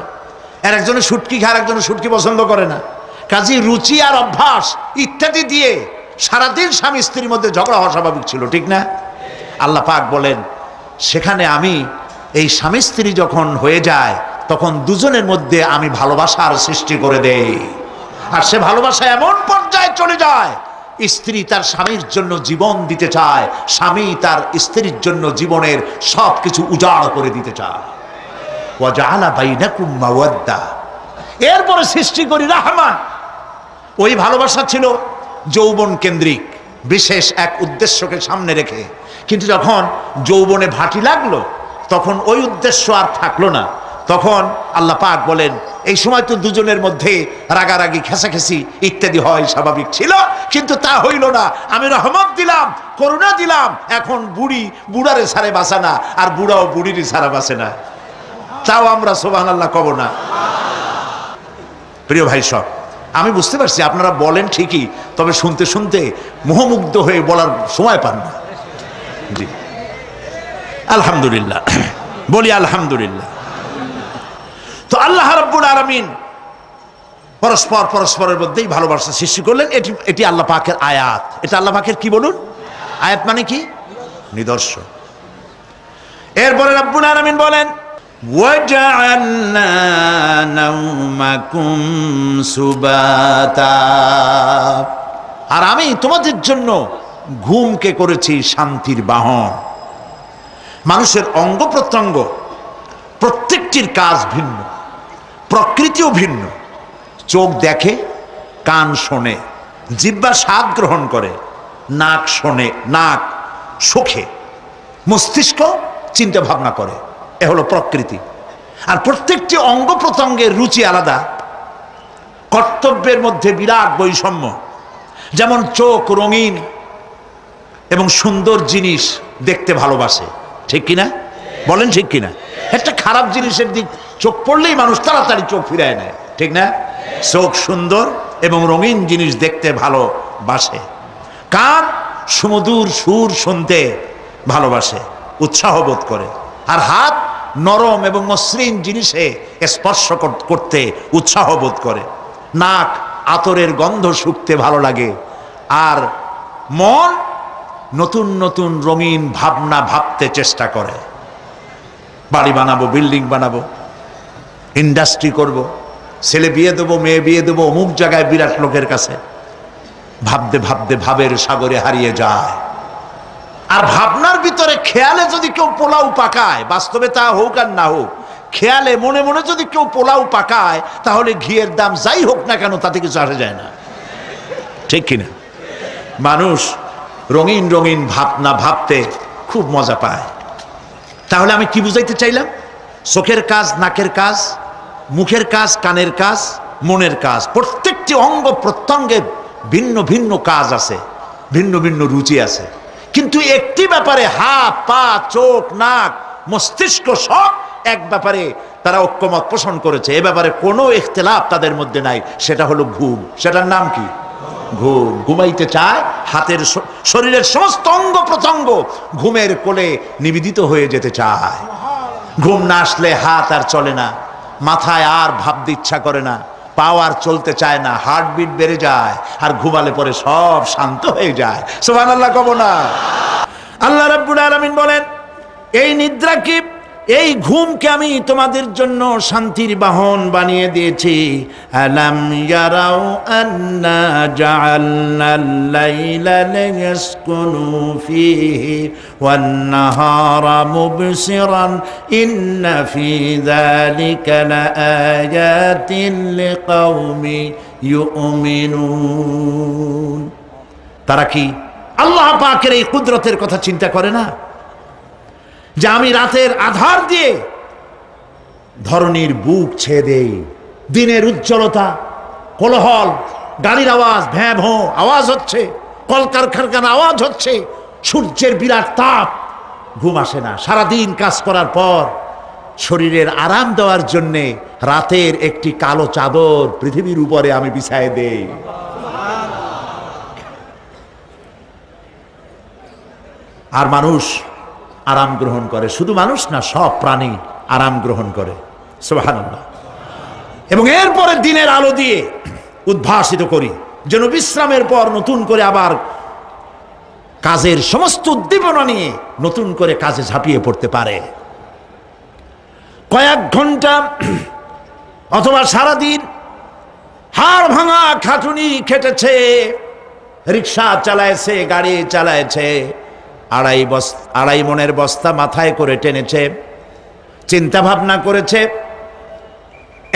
আর একজনের শুটকি খায় আর একজনের শুটকি পছন্দ করে না। কাজী রুচি আর অভ্যাস ইত্যাদি দিয়ে সারাদিন স্বামী স্ত্রীর মধ্যে ঝগড়া হওয়া স্বাভাবিক ছিল, ঠিক না? আল্লাহ পাক বলেন সেখানে আমি এই স্বামী স্ত্রী যখন হয়ে যায় তখন দুজনের মধ্যে আমি ভালোবাসার সৃষ্টি করে দেই। আর সে ভালোবাসা এমন পর্যায়ে চলে যায়, স্ত্রী তার স্বামীর জন্য জীবন দিতে চায়, স্বামী তার স্ত্রীর জন্য জীবনের সবকিছু উজাড় করে দিতে চায়। ওয়া জাআলা বাইনাকুম মাওয়াদ্দা, এরপরে সৃষ্টি করি রাহমা। ওই ভালোবাসা ছিল যৌবন কেন্দ্রিক, বিশেষ এক উদ্দেশ্যকে সামনে রেখে। কিন্তু যখন যৌবনে ভাটি লাগলো তখন ওই উদ্দেশ্য আর থাকলো না। তখন আল্লাহ পাক বলেন এই সময় তো দুজনের মধ্যে রাগারাগি, খেসাখেসি ইত্যাদি হয়, স্বাভাবিক ছিল, কিন্তু তা হইল না। আমি রহমত দিলাম, করুণা দিলাম। এখন বুড়ারে ছাড়ে বাঁচে না, আর বুড়াও বুড়িরই ছাড়া বাঁচে না। তাও আমরা সুবহানাল্লাহ কব না? প্রিয় ভাই সব, আমি বুঝতে পারছি আপনারা বলেন ঠিকই, তবে শুনতে শুনতে মোহমুগ্ধ হয়ে বলার সময় পান না। জি আলহামদুলিল্লাহ, বলি আলহামদুলিল্লাহ। তো আল্লাহ রাব্বুল আলামিন পরস্পরের মধ্যেই ভালোবাসা সৃষ্টি করলেন। এটি আল্লাহ পাকের আয়াত। এটা আল্লাহ পাকের কি বলুন? আয়াত মানে কি? নিদর্শন। এরপরে রাব্বুল আলামিন বলেন ওয়াজআলনা নাওমাকুম সুবাতা, আর আমি তোমাদের জন্য ঘুমকে করেছি শান্তির বাহন। মানুষের অঙ্গ প্রত্যঙ্গ প্রত্যেকটির কাজ ভিন্ন, প্রকৃতিও ভিন্ন। চোখ দেখে, কান শোনে, জিহ্বা স্বাদ গ্রহণ করে, নাক শোনে, নাক শোখে, মস্তিষ্ক চিন্তা ভাবনা করে। এ হলো প্রকৃতি। আর প্রত্যেকটি অঙ্গ প্রত্যঙ্গের রুচি আলাদা, কর্তব্যের মধ্যে বিরাট বৈষম্য। যেমন চোখ রঙিন এবং সুন্দর জিনিস দেখতে ভালোবাসে, ঠিক কিনা? বলেন ঠিক কিনা? একটা খারাপ জিনিসের দিক চোখ পড়লেই মানুষ তাড়াতাড়ি চোখ ফিরায় নেয়, ঠিক না? চোখ সুন্দর এবং রঙিন জিনিস দেখতে ভালোবাসে। কান সুমধুর সুর শুনতে ভালোবাসে, উৎসাহ বোধ করে। আর হাত নরম এবং মসৃণ জিনিসে স্পর্শ করতে উৎসাহ বোধ করে। নাক আতরের গন্ধ শুঁকতে ভালো লাগে। আর মন নতুন নতুন রঙিন ভাবনা ভাবতে চেষ্টা করে। বাড়ি বানাবো, বিল্ডিং বানাবো, ইন্ডাস্ট্রি করব, ছেলে বিয়ে দেবো, মেয়ে বিয়ে দেবো অমুক জায়গায় বিরাট লোকের কাছে। ভাবতে ভাবতে ভাবের সাগরে হারিয়ে যায়। আর ভাবনার ভিতরে খেয়ালে যদি কেউ পোলাও পাকায়, বাস্তবে তা হোক আর না হোক, খেয়ালে মনে মনে যদি কেউ পোলাও পাকায়, তাহলে ঘিয়ের দাম যাই হোক না কেন তাতে কিছু আসে যায় না, ঠিক কিনা? মানুষ রঙিন রঙিন ভাবনা ভাবতে খুব মজা পায়। তাহলে আমি কি বুঝাইতে চাইলাম? চোখের কাজ, নাকের কাজ, মুখের কাজ, কানের কাজ, মনের কাজ, প্রত্যেকটি অঙ্গ প্রত্যঙ্গের ভিন্ন ভিন্ন কাজ আছে, ভিন্ন ভিন্ন রুচি আছে। কিন্তু একটি ব্যাপারে হাত, পা, চোখ, নাক, মস্তিষ্ক সব এক ব্যাপারে তারা ঐক্যমত পোষণ করেছে। এ ব্যাপারে কোনো ইখতিলাফ তাদের মধ্যে নাই, সেটা হলো ঘুম। সেটার নাম কি? ঘুম। ঘুমাইতে চায়, হাতের শরীরের সমস্ত অঙ্গ প্রত্যঙ্গ ঘুমের কোলে নিবেদিত হয়ে যেতে চায়। ঘুম না আসলে হাত আর চলে না, মাথায় আর ভাবতে ইচ্ছা করে না, পাও আর চলতে চায় না, হার্টবিট বেড়ে যায়। আর ঘুমালে পরে সব শান্ত হয়ে যায়। সুবহানাল্লাহ কব না? আল্লাহ রাব্বুল আলামিন বলেন এই নিদ্রাকে, এই ঘুমকে আমি তোমাদের জন্য শান্তির বাহন বানিয়ে দিয়েছি। আলাম ইয়ারাউ আন্না জাআলনাল লাইলা লিয়াসকুনু ফীহি ওয়ান নাহারা মুবসিরান ইন্না ফী যালিকা লাআয়াতিন লিকাওমি ইউমিনুন। তারা কি আল্লাহ পাকের এই কুদরতের কথা চিন্তা করে না? যে আমি রাতের আধার দিয়ে ধরনীর বুক ছেয়ে দেই, দিনের উজ্জ্বলতা, কোলাহল, গাড়ির আওয়াজ, ভ্যাঁ ভোঁ আওয়াজ হচ্ছে, কলকারখানার আওয়াজ হচ্ছে, সূর্যের বিরাট তাপ, ঘুম আসে না। সারাদিন কাজ করার পর শরীরের আরাম দেওয়ার জন্যে রাতের একটি কালো চাদর পৃথিবীর উপরে আমি বিছায়ে দেই। আর মানুষ আরাম গ্রহণ করে। শুধু মানুষ না, সব প্রাণী আরাম গ্রহণ করে। সুবহানাল্লাহ। এবং এরপরে দিনের আলো দিয়ে উদ্ভাসিত করি, যেন বিশ্রামের পর নতুন করে আবার কাজের সমস্ত উদ্দীপনা নিয়ে নতুন করে কাজে ঝাঁপিয়ে পড়তে পারে। কয়েক ঘন্টা অথবা সারাদিন হাড় ভাঙা খাটুনি খেটেছে, রিক্সা চালাইছে, গাড়ি চালাইছে, আড়াই মনের বস্তা মাথায় করে টেনেছে, চিন্তা ভাবনা করেছে।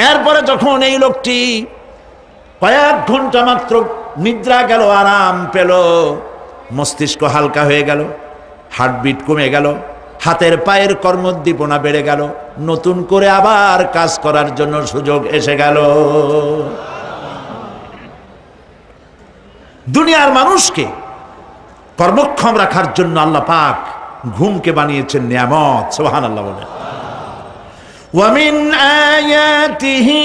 এরপরে যখন এই লোকটি কয়েক ঘন্টা মাত্র নিদ্রা গেল, আরাম পেল, মস্তিষ্ক হালকা হয়ে গেল, হার্টবিট কমে গেল, হাতের পায়ের কর্মোদ্দীপনা বেড়ে গেল, নতুন করে আবার কাজ করার জন্য সুযোগ এসে গেল। দুনিয়ার মানুষকে কর্মক্ষম রাখার জন্য আল্লাহ পাক ঘুমকে বানিয়েছেন নিয়ামত। সুবহানাল্লাহ বলেন। ওয়া মিন আয়াতিহি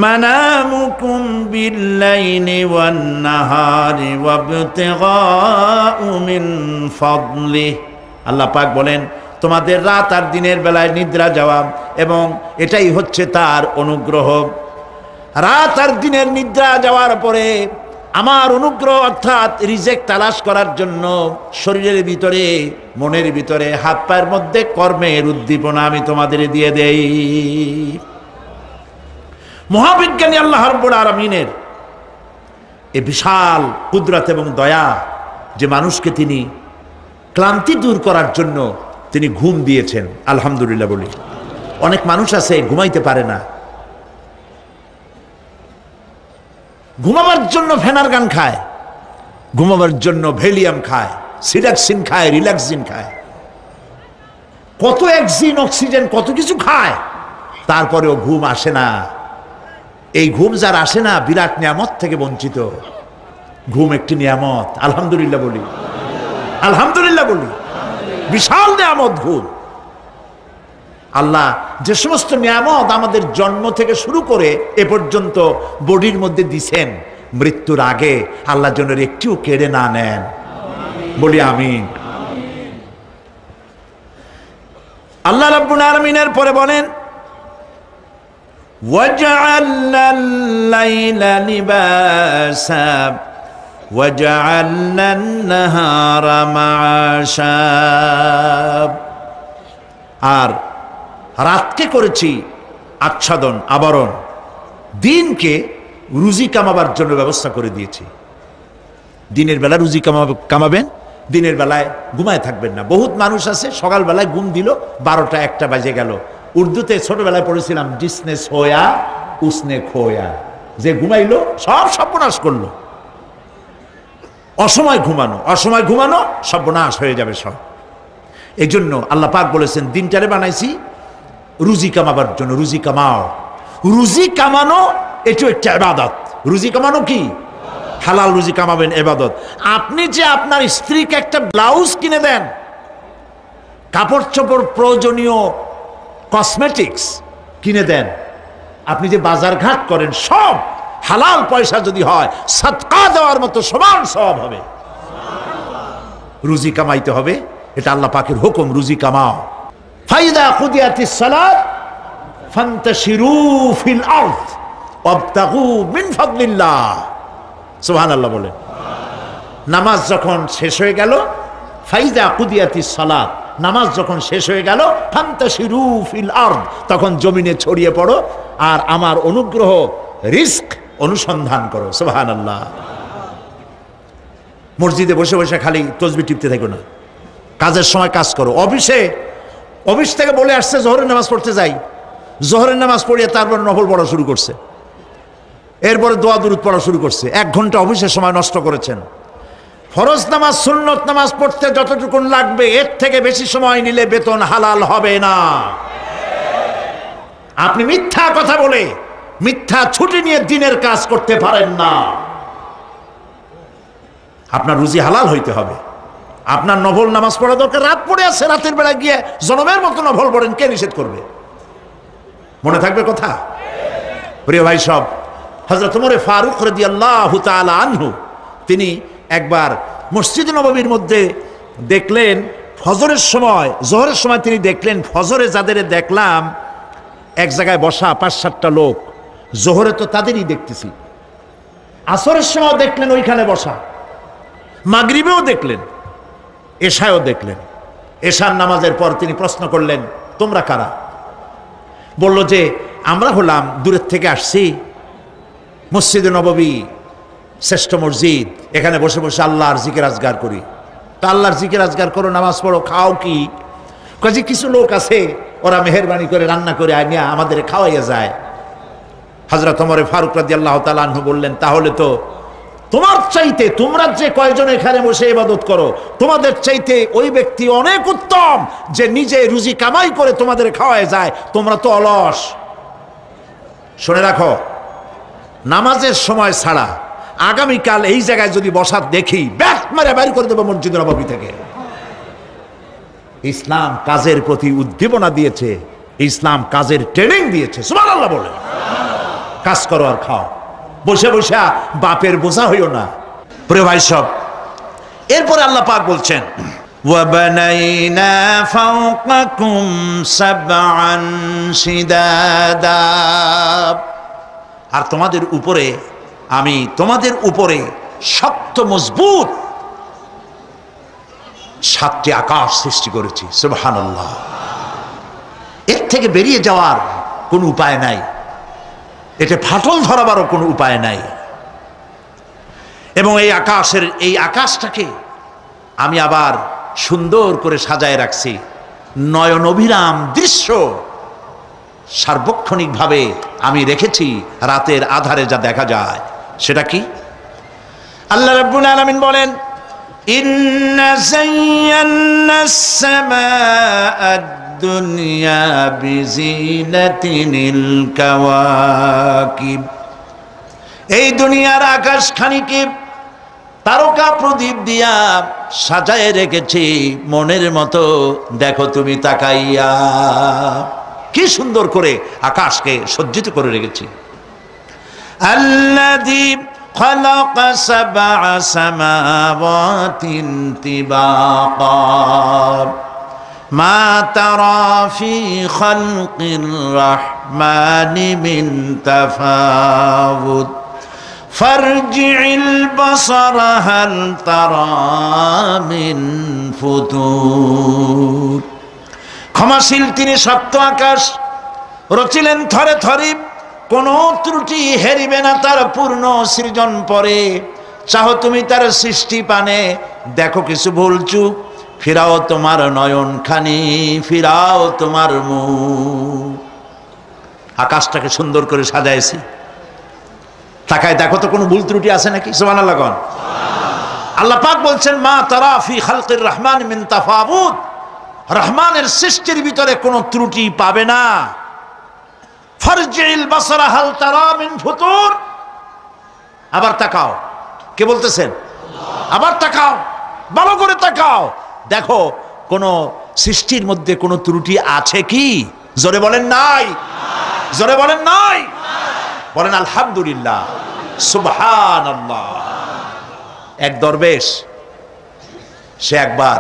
মানামুকুম বিল্লাইলি ওয়ান নাহারি ওয়াবতিগাউ মিন ফাদলি। আল্লাহ পাক বলেন তোমাদের রাত আর দিনের বেলায় নিদ্রা যাওয়া এবং এটাই হচ্ছে তার অনুগ্রহ। রাত আর দিনের নিদ্রা যাওয়ার পরে আমার অনুগ্রহ অর্থাৎ রিজেক তালাশ করার জন্য শরীরের ভিতরে মনের ভিতরে হাত পায়ের মধ্যে কর্মের উদ্দীপনা আমি তোমাদের দিয়ে দেই। মহাবিজ্ঞানী আল্লাহ রাব্বুল আলামিনের এই বিশাল কুদরত এবং দয়া যে মানুষকে তিনি ক্লান্তি দূর করার জন্য তিনি ঘুম দিয়েছেন, আলহামদুলিল্লাহ বলি। অনেক মানুষ আছে ঘুমাইতে পারে না, ঘুমাবার জন্য ফেনার গান খায়, ঘুমাবার জন্য ভেলিয়াম খায়, সিডাক্সিন খায়, রিল্যাক্সিন খায়, কত অক্সিজেন অক্সিজেন কত কিছু খায়, তারপরেও ঘুম আসে না। এই ঘুম যার আসে না বিরাট নিয়ামত থেকে বঞ্চিত। ঘুম একটি নিয়ামত, আলহামদুলিল্লাহ বলি, আলহামদুলিল্লাহ বলি। বিশাল নিয়ামত ঘুম। আল্লাহ যে সমস্ত নিয়ামত আমাদের জন্ম থেকে শুরু করে এ পর্যন্ত বডির মধ্যে দিছেন, মৃত্যুর আগে আল্লাহ যেন একটিও কেড়ে না নেন, বলি আমিন। আল্লাহ রাব্বুল আলামিনের পরে বলেন ওয়াজআলনাল লাইলা লিবাসা ওয়াজআলনান নাহারা মাআশা। আর রাতকে করেছি আচ্ছাদন, আবরণ, দিনকে রুজি কামাবার জন্য ব্যবস্থা করে দিয়েছি। দিনের বেলা রুজি কামাবেন, দিনের বেলায় ঘুমায় থাকবেন না। বহুত মানুষ আছে সকালবেলায় ঘুম দিল 12টা 1টা বাজে গেল। উর্দুতে ছোটবেলায় পড়েছিলাম জিসনে সোয়া উসনে খোয়া, যে ঘুমাইলো সব সর্বনাশ করলো। অসময় ঘুমানো, অসময় ঘুমানো সর্বনাশ হয়ে যাবে সব। এই জন্য আল্লাহ পাক বলেছেন দিনটারে বানাইছি রুজি কামাবার জন্য। রুজি কামাও, রুজি কামানো এটা একটা ইবাদত। রুজি কামানো কি? হালাল রুজি কামাবেন, ইবাদত। আপনি যে আপনার স্ত্রীকে একটা ব্লাউজ কিনে দেন, কাপড় চোপড়, প্রয়োজনীয় কসমেটিক্স কিনে দেন, আপনি যে বাজার ঘাট করেন, সব হালাল পয়সা যদি হয় সাদকা দেওয়ার মতো সমান সওয়াব হবে। রুজি কামাইতে হবে, এটা আল্লাহ পাকের হুকুম, রুজি কামাও। ফাইদা কুদিয়াতিস সালাত ফান্তাশিরু ফিল আরদ ওয়াবতাগু মিন ফাদলিল্লাহ। সুবহানাল্লাহ বলে। নামাজ যখন শেষ হয়ে গেল, ফাইদা কুদিয়াতিস সালাত, নামাজ যখন শেষ হয়ে গেল, ফান্তাশিরু ফিল আরদ, তখন জমিনে ছড়িয়ে পড়ো আর আমার অনুগ্রহ রিস্ক অনুসন্ধান করো। সুবহানাল্লাহ। মসজিদে বসে বসে খালি তাসবিহ টিপতে থাকো না, কাজের সময় কাজ করো। অফিস থেকে বলে আসছে জোহরের নামাজ পড়তে যাই, জোহরের নামাজ পড়িয়ে তারপর নফল পড়া শুরু করছে, এরপরে দোয়া দুরুদ পড়া শুরু করছে। 1 ঘন্টা অফিসের সময় নষ্ট করেছেন। ফরজ নামাজ সুন্নত নামাজ পড়তে যতটুকুন লাগবে এর থেকে বেশি সময় নিলে বেতন হালাল হবে না। আপনি মিথ্যা কথা বলে মিথ্যা ছুটি নিয়ে দিনের কাজ করতে পারেন না। আপনার রুজি হালাল হইতে হবে। আপনার নফল নামাজ পড়া দরকার, রাত পড়ে আছে, রাতের বেলা গিয়ে জনমের মতো নফল পড়েন, কে নিষেধ করবে? মনে থাকবে কথা? প্রিয় ভাই সব, হযরত ওমর ফারুক রাদিয়াল্লাহু তাআলা আনহু তিনি একবার মসজিদ নববীর মধ্যে দেখলেন ফজরের সময়, জোহরের সময় তিনি দেখলেন ফজরে যাদের দেখলাম এক জায়গায় বসা 5-7টা লোক, জোহরে তো তাদেরই দেখতেছি, আসরের সময় দেখলেন ওইখানে বসা, মাগরিবেও দেখলেন, এশায়ও দেখলেন। এশার নামাজের পর তিনি প্রশ্ন করলেন তোমরা কারা? বলল যে আমরা হলাম দূরের থেকে আসছি, মসজিদে নববী শ্রেষ্ঠ মসজিদ, এখানে বসে বসে আল্লাহর জিকির আজগার করি। তা আল্লাহর জিকির আজগার করো, নামাজ পড়ো, খাও কি? কাজে কিছু লোক আছে ওরা মেহেরবানি করে রান্না করে আনিয়া আমাদের খাওয়াইয়া যায়। হযরত ওমর ফারুক রাদিয়াল্লাহু তাআলা আনহু বললেন তাহলে তো তোমার চাইতে, তোমরা যে কয়জন এখানে বসে ইবাদত করো, তোমাদের চাইতে ওই ব্যক্তি অনেক উত্তম যে নিজে রুজি কামাই করে তোমাদের খাওয়ায় যায়। তোমরা তো অলস। শুনে রাখো, নামাজের সময় ছাড়া আগামীকাল এই জায়গায় যদি বসা দেখি, ব্যাট মারে বাইর করে দেবো মসজিদ নববী থেকে। ইসলাম কাজের প্রতি উদ্দীপনা দিয়েছে, ইসলাম কাজের ট্রেনিং দিয়েছে। সুবহানাল্লাহ বলে। কাজ করো আর খাও, বসে বসে বাপের বোঝা হইও না। প্রিয় ভাই সব, এরপরে আল্লাহ পাক বলছেন ওয়াবানাইনা ফাওকাকুম সাবআন শিদাদা, আর তোমাদের উপরে আমি তোমাদের উপরে শক্ত মজবুত 7টি আকাশ সৃষ্টি করেছি। সুবহানাল্লাহ। এর থেকে বেরিয়ে যাওয়ার কোনো উপায় নাই, এতে ফাটল ধরাবারও কোনো উপায় নাই। এবং এই আকাশটাকে আমি আবার সুন্দর করে সাজায় রাখছি, নয়ন অভিরাম দৃশ্য সার্বক্ষণিকভাবে আমি রেখেছি, রাতের আধারে যা দেখা যায়। সেটা কি? আল্লাহ রাব্বুল আলামিন বলেন ইন্না যায়্যানাস সামাআদ দুনিয়া বিজিনাতিনিল কাওয়াকিব, এই দুনিয়ার আকাশখানিকে তারকা প্রদীপ দিয়া সাজায় রেখেছি মনের মতো। দেখো তুমি তাকাইয়া, কি সুন্দর করে আকাশকে সজ্জিত করে রেখেছি। আল্লাযী খালাকা সাবআ সামাওয়াতিন তিবাকা মা তারা ফি খালকির রাহমানি মিন তাফাউত ফারজি'ল বাসারা হাল তারা মিন ফুতুর। ক্ষমাশীল তিনি, সপ্ত আকাশ রচিলেন থরে থরে, কোন ত্রুটি হেরিবে না তার পূর্ণ সৃজন পরে। চাহো তুমি তার সৃষ্টি পানে, দেখো কিছু ভুলচুক, ফিরাও তোমার নয়ন খানি, ফিরাও তোমার মুখ। আকাশটাকে সুন্দর করে সাজাইছি, তাকায় দেখো তো কোনো ভুল ত্রুটি আছে নাকি? সুবহানাল্লাহ। আল্লাহ পাক বলছেন মা তারা ফি খালকির রহমান মিন তাফাউত, রহমানের সৃষ্টির ভিতরে কোনো ত্রুটি পাবে না। ফারজি'ল বাসারা হাল তারা মিন ফুতুর, আবার তাকাও। কে বলতেছেন? আবার তাকাও, ভালো করে তাকাও, দেখো কোন সৃষ্টির মধ্যে কোনো ত্রুটি আছে কি? জোরে বলেন নাই, জোরে বলেন নাই, বলেন আলহামদুলিল্লাহ, সুবহানাল্লাহ। এক দরবেশ, সে একবার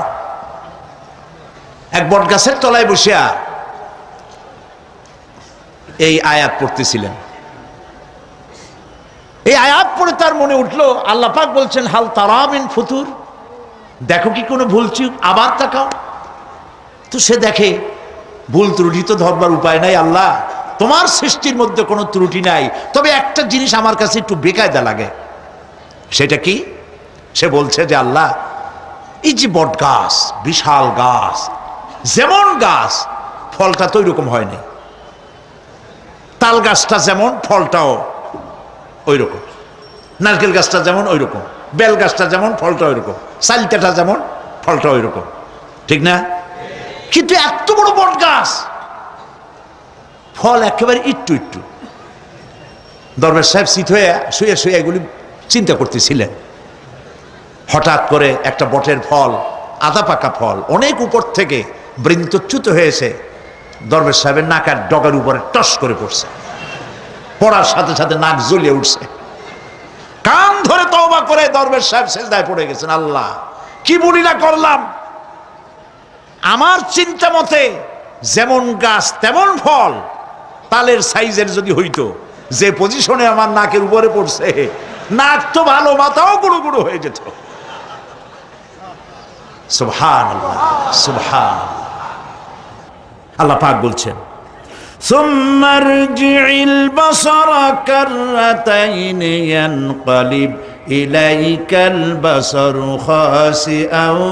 এক বট গাছের তলায় বসিয়া এই আয়াত পড়তেছিলেন। এই আয়াত পড়ে তার মনে উঠলো আল্লাহ পাক বলছেন হাল তারা মিন ফুতুর, দেখো কি কোনো ভুল চুক, আবার তাকাও। তো সে দেখে ভুল ত্রুটি তো ধরবার উপায় নাই, আল্লাহ তোমার সৃষ্টির মধ্যে কোনো ত্রুটি নাই, তবে একটা জিনিস আমার কাছে একটু বেকায়দা লাগে। সেটা কি? সে বলছে যে আল্লাহ এই যে বট গাছ, বিশাল গাছ, যেমন গাছ ফলটা তো ওই রকম হয়নি, তাল গাছটা যেমন ফলটাও ওই রকম, নারকেল গাছটা যেমন ওই রকম, বেল গাছটা যেমন ফলটা ওই রকম, চালতাটা যেমন ফলটা ওই রকম, ঠিক না? কিন্তু এত বড় বট গাছ, ফল একেবারে একটু একটু। দরবেশ সাহেব শীত হয়ে শুয়ে শুয়ে এগুলি চিন্তা করতেছিলেন। হঠাৎ করে একটা বটের ফল, আধা পাকা ফল, অনেক উপর থেকে বৃন্তচ্যুত হয়েছে, দরবেশ সাহেবের নাকের ডগার উপরে টস করে পড়ছে। পড়ার সাথে সাথে নাক জ্বলিয়ে উঠছে। কান ধরে তওবা করে দরবেশ সাহেব সিজদায় পড়ে গেছেন, আল্লাহ কি বলিনা করলাম, আমার চিন্তা মতে যেমন গাছ তেমন ফল, তালের সাইজের যদি হইতো, যে পজিশনে আমার নাকের উপরে পড়ছে, নাক তো ভালো, মাথাও গুঁড়ো গুঁড়ো হয়ে যেত। সুবহানাল্লাহ, সুবহানাল্লাহ। আল্লাহ পাক বলছেন সুম্মা রজি'ল বাসারা কাররাতাইন ইয়ানকালিব ইলাইকাল বাসারু খাসিআও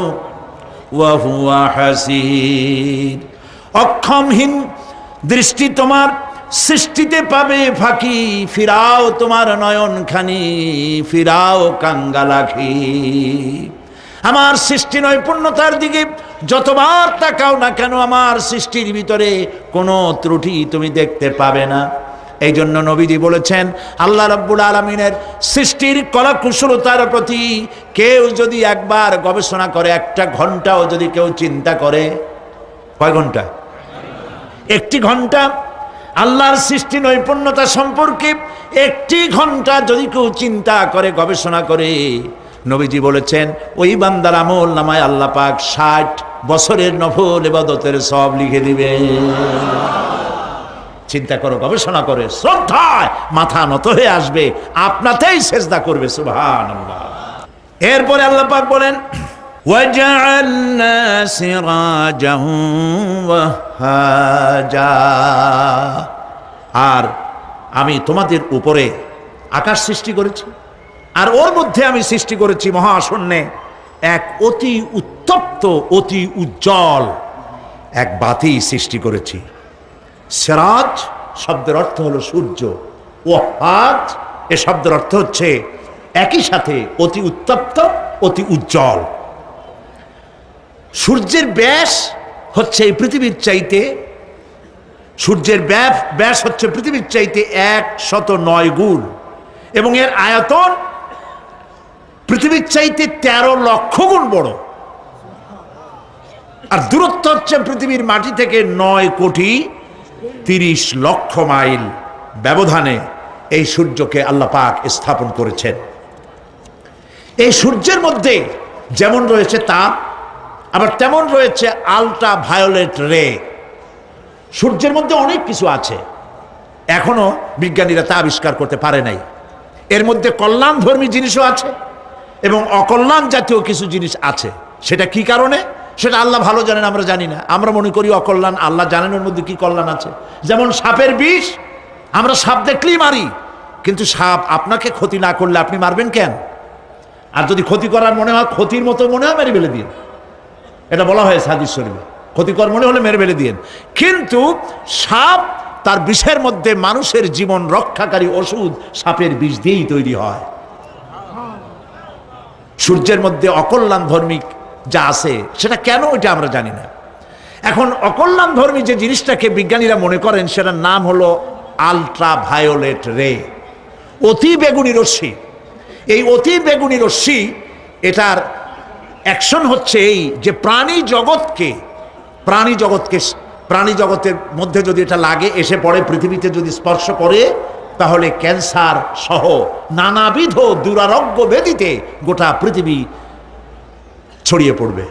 ওয়া হুয়া হাসির। অক্ষমহীন দৃষ্টি তোমার সৃষ্টিতে পাবে ফাঁকি, ফিরাও তোমার নয়ন খানি, ফিরাও কাঙ্গালাখি। আমার সৃষ্টি নৈপুণ্যতার দিকে যতবার তাকাও না কেন, আমার সৃষ্টির ভিতরে কোনো ত্রুটি তুমি দেখতে পাবে না। এই জন্য নবীজি বলেছেন আল্লাহ রাব্বুল আলামিনের সৃষ্টির কলা কুশলতার প্রতি কেউ যদি একবার গবেষণা করে, একটা ঘন্টাও যদি কেউ চিন্তা করে, কয় ঘন্টা? একটি ঘন্টা আল্লাহর সৃষ্টি নৈপুণ্যতা সম্পর্কে একটি ঘন্টা যদি কেউ চিন্তা করে, গবেষণা করে, নবীজি বলেছেন ওই বান্দার আমল নামায় আল্লাহ পাক 60 বছরের নফল ইবাদতের সওয়াব লিখে দিবে। চিন্তা করো, গবেষণা করে, শ্রদ্ধায় মাথা নত হয়ে আসবে, আপনাতেই সেজদা করবে। সুবহানাল্লাহ। এরপরে আল্লাহ পাক বলেন ওয়াজআলনা সিরাজাও ওয়াহাজা, আর আমি তোমাদের উপরে আকাশ সৃষ্টি করেছি, আর ওর মধ্যে আমি সৃষ্টি করেছি মহাশূন্যে এক অতি উত্তপ্ত, অতি উজ্জ্বল এক বাতি সৃষ্টি করেছি। সিরাজ শব্দের অর্থ হলো সূর্য, ওয়াহাজ এ শব্দের অর্থ হচ্ছে একই সাথে অতি উত্তপ্ত, অতি উজ্জ্বল। সূর্যের ব্যাস হচ্ছে এই পৃথিবীর চাইতে, সূর্যের ব্যাস হচ্ছে পৃথিবীর চাইতে 109 গুণ, এবং এর আয়তন পৃথিবীর চাইতে 13 লক্ষ গুণ বড়। আর দূরত্ব হচ্ছে পৃথিবীর মাটি থেকে 9,30,00,000 মাইল ব্যবধানে এই সূর্যকে আল্লাহ পাক স্থাপন করেছেন। এই সূর্যের মধ্যে যেমন রয়েছে তাপ, আবার তেমন রয়েছে আল্ট্রা ভায়োলেট রে। সূর্যের মধ্যে অনেক কিছু আছে, এখনো বিজ্ঞানীরা তা আবিষ্কার করতে পারে নাই। এর মধ্যে কল্যাণধর্মী জিনিসও আছে এবং অকল্যাণ জাতীয় কিছু জিনিস আছে। সেটা কি কারণে, সেটা আল্লাহ ভালো জানেন, আমরা জানি না। আমরা মনে করি অকল্যাণ, আল্লাহ জানেন ওর মধ্যে কি কল্যাণ আছে। যেমন সাপের বিষ, আমরা সাপ দেখলেই মারি, কিন্তু সাপ আপনাকে ক্ষতি না করলে আপনি মারবেন কেন? আর যদি ক্ষতি করার মনে হয়, ক্ষতির মতো মনে হয়, মেরে ফেলে দিন। এটা বলা হয়েছে হাদিস শরীফে, ক্ষতিকর মনে হলে মেরে ফেলে দিন। কিন্তু সাপ তার বিষের মধ্যে মানুষের জীবন রক্ষাকারী ওষুধ সাপের বিষ দিয়েই তৈরি হয়। সূর্যের মধ্যে অকল্যাণ ধর্মিক যা আছে সেটা কেন, এটা আমরা জানি না। এখন অকল্যাণ ধর্মী যে জিনিসটাকে বিজ্ঞানীরা মনে করেন, সেটার নাম হলো আল্ট্রা ভায়োলেট রে, অতি বেগুনি রশ্মি। এই অতি বেগুনি রশ্মি, এটার অ্যাকশন হচ্ছে এই যে প্রাণী জগতের মধ্যে যদি এটা লাগে, এসে পড়ে, পৃথিবীতে যদি স্পর্শ করে, তাহলে ক্যান্সার সহ নানাবিধ দুরারোগ্য ব্যাধিতে গোটা পৃথিবী ছড়িয়ে পড়বে।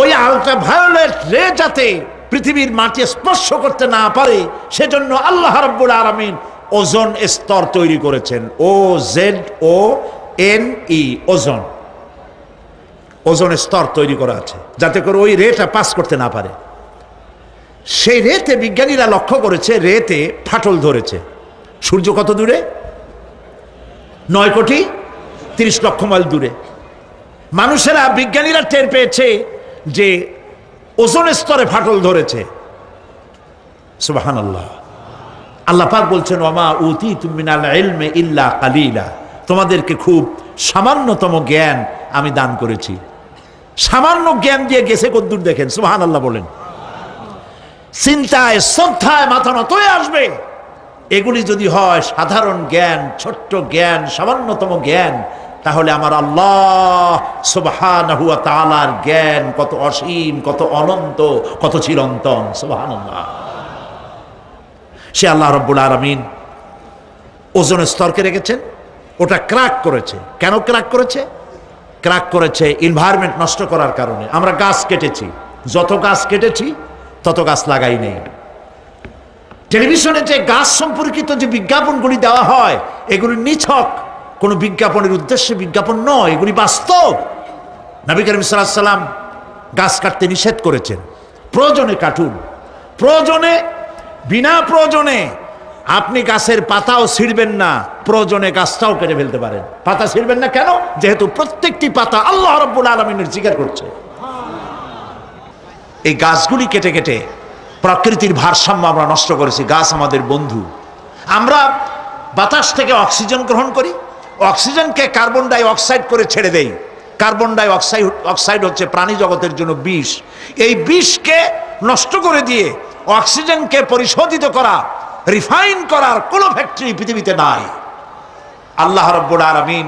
ওই আল্ট্রা ভায়োলেট রে যাতে পৃথিবীর মাটি স্পর্শ করতে না পারে, সেজন্য আল্লাহ রাব্বুল আলামিন ওজোন স্তর তৈরি করেছেন। OZONE, ওজোন স্তর তৈরি করা আছে, যাতে করে ওই রেটা পাস করতে না পারে। সেই রেতে বিজ্ঞানীরা লক্ষ্য করেছে, রেতে ফাটল ধরেছে। সূর্য কত দূরে? 9,30,00,000 মাইল দূরে। মানুষেরা, বিজ্ঞানীরা টের পেয়েছে যে ওজোন স্তরে ফাটল ধরেছে। সুবহানাল্লাহ। আল্লাহ পাক বলছেন ওয়ামা উতীতুম মিনাল ইলমি ইল্লা কালিলা, তোমাদেরকে খুব সামান্যতম জ্ঞান আমি দান করেছি। সামান্য জ্ঞান দিয়ে গেছে কদ্দূর দেখেন। সুবহানাল্লাহ বলেন। চিন্তায়, শ্রদ্ধায় মাথা নত হয়ে আসবে। এগুলি যদি হয় সাধারণ জ্ঞান, ছোট্ট জ্ঞান, সামান্যতম জ্ঞান, তাহলে আমার আল্লাহ সুবহানাহু ওয়া তাআলার জ্ঞান কত অসীম, কত অনন্ত, কত চিরন্তন। সুবহানাল্লাহ। সে আল্লাহ রাব্বুল আলামিন ওজোন স্তরকে রেখেছেন, ওটা ক্র্যাক করেছে। কেন ক্র্যাক করেছে? ক্র্যাক করেছে এনভায়রনমেন্ট নষ্ট করার কারণে। আমরা গাছ কেটেছি, যত গাছ কেটেছি তত গাছ লাগাই নেই। টেলিভিশনে যে গাছ সম্পর্কিত যে বিজ্ঞাপনগুলি দেওয়া হয়, এগুলি নিছক কোনো বিজ্ঞাপনের উদ্দেশ্যে বিজ্ঞাপন নয়, এগুলি বাস্তব। নবী করিম সাল্লাল্লাহু আলাইহি ওয়াসাল্লাম গাছ কাটতে নিষেধ করেছেন। প্রয়োজনে কাটুন, প্রয়োজনে, বিনা প্রয়োজনে আপনি গাছের পাতাও ছিঁড়বেন না, প্রয়োজনে গাছটাও কেটে ফেলতে পারেন। পাতা ছিঁড়বেন না কেন? যেহেতু প্রত্যেকটি পাতা আল্লাহ রাব্বুল আলামিনের জিকির করছে। এই গাছগুলি কেটে কেটে প্রকৃতির ভারসাম্য আমরা নষ্ট করেছি। গাছ আমাদের বন্ধু। আমরা বাতাস থেকে অক্সিজেন গ্রহণ করি, অক্সিজেনকে কার্বন ডাই অক্সাইড করে ছেড়ে দেই। কার্বন ডাই অক্সাইড হচ্ছে প্রাণী জগতের জন্য বিষ। এই বিষকে নষ্ট করে দিয়ে অক্সিজেনকে পরিশোধিত করা, রিফাইন করার কোনো ফ্যাক্টরি পৃথিবীতে নাই। আল্লাহ রাব্বুল আলামিন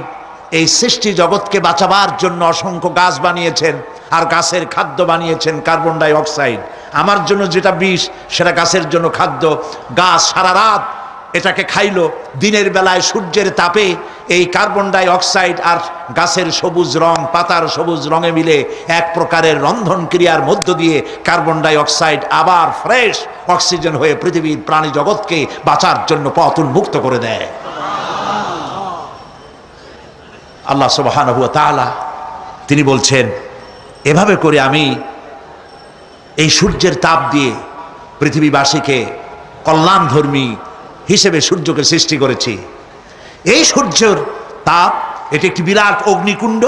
এই সৃষ্টি জগৎকে বাঁচাবার জন্য অসংখ্য গাছ বানিয়েছেন, আর গাছের খাদ্য বানিয়েছেন কার্বন ডাই অক্সাইড। আমার জন্য যেটা বিষ, সেটা গাছের জন্য খাদ্য। গাছ সারা রাত এটাকে খাইলো, দিনের বেলায় সূর্যের তাপে এই কার্বন ডাই অক্সাইড আর গাছের সবুজ রং, পাতার সবুজ রঙে মিলে এক প্রকারের রন্ধন ক্রিয়ার মধ্য দিয়ে কার্বন ডাই অক্সাইড আবার ফ্রেশ অক্সিজেন হয়ে পৃথিবীর প্রাণী জগৎকে বাঁচার জন্য পথ উন্মুক্ত করে দেয়। আল্লাহ সুবহানাহু ওয়া তাআলা তিনি বলছেন, এভাবে করে আমি এই সূর্যের তাপ দিয়ে পৃথিবীবাসীকে কল্যাণধর্মী হিসেবে সূর্যকে সৃষ্টি করেছি। এই সূর্যের তাপ, এটি একটি বিরাট অগ্নিকুণ্ড।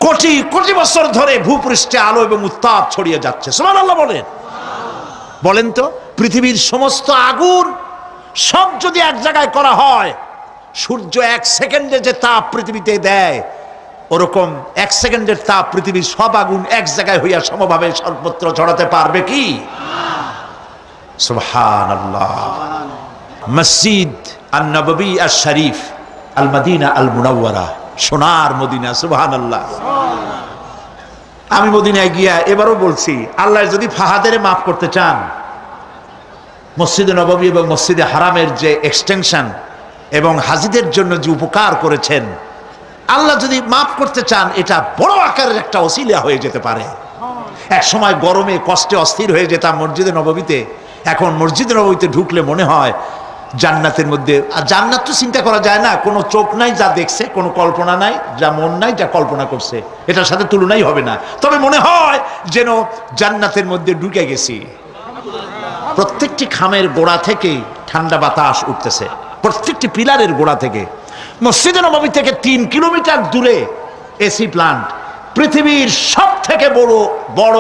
কোটি কোটি বছর ধরে ভূপৃষ্ঠে আলো এবং উত্তাপ ছড়িয়ে যাচ্ছে। সুবহানাল্লাহ বলেন। বলেন তো, পৃথিবীর সমস্ত আগুন সব যদি এক জায়গায় করা হয়, সূর্য এক সেকেন্ডে যে তাপ পৃথিবীতে দেয়, ওরকম এক সেকেন্ডের তাপ পৃথিবীর সব আগুন এক জায়গায় হইয়া সমভাবে সর্বত্র ছড়াতে পারবে কি? সুবহানাল্লাহ। মসজিদ আন-নববী আশ-শরীফ, আল মদিনা আল মুনাওয়ারা, সোনার মদিনা। সুবহানাল্লাহ। আমি মদিনায় গিয়া এবারও বলছি, আল্লাহ যদি ফাহাদের মাফ করতে চান, মসজিদে নববী এবং মসজিদে হারামের যে এক্সটেনশন এবং হাজিদের জন্য যে উপকার করেছেন, আল্লাহ যদি মাফ করতে চান, এটা বড় আকারের একটা ওসিলা হয়ে যেতে পারে। এক সময় গরমে কষ্টে অস্থির হয়ে যেতাম মসজিদে নববীতে, এখন মসজিদে নববীতে ঢুকলে মনে হয় জান্নাতের মধ্যে। আর জান্নাত তো চিন্তা করা যায় না, কোনো চোখ নাই যা দেখছে, কোনো কল্পনা নাই, যা মন নাই যা কল্পনা করছে, এটার সাথে তুলনাই হবে না। তবে মনে হয় যেন জান্নাতের মধ্যে ঢুকে গেছি। প্রত্যেকটি খামের গোড়া থেকে ঠান্ডা বাতাস উঠতেছে, প্রত্যেকটি পিলারের গোড়া থেকে। মসজিদে নববী থেকে 3 কিলোমিটার দূরে এসি প্লান্ট। পৃথিবীর সব থেকে বড়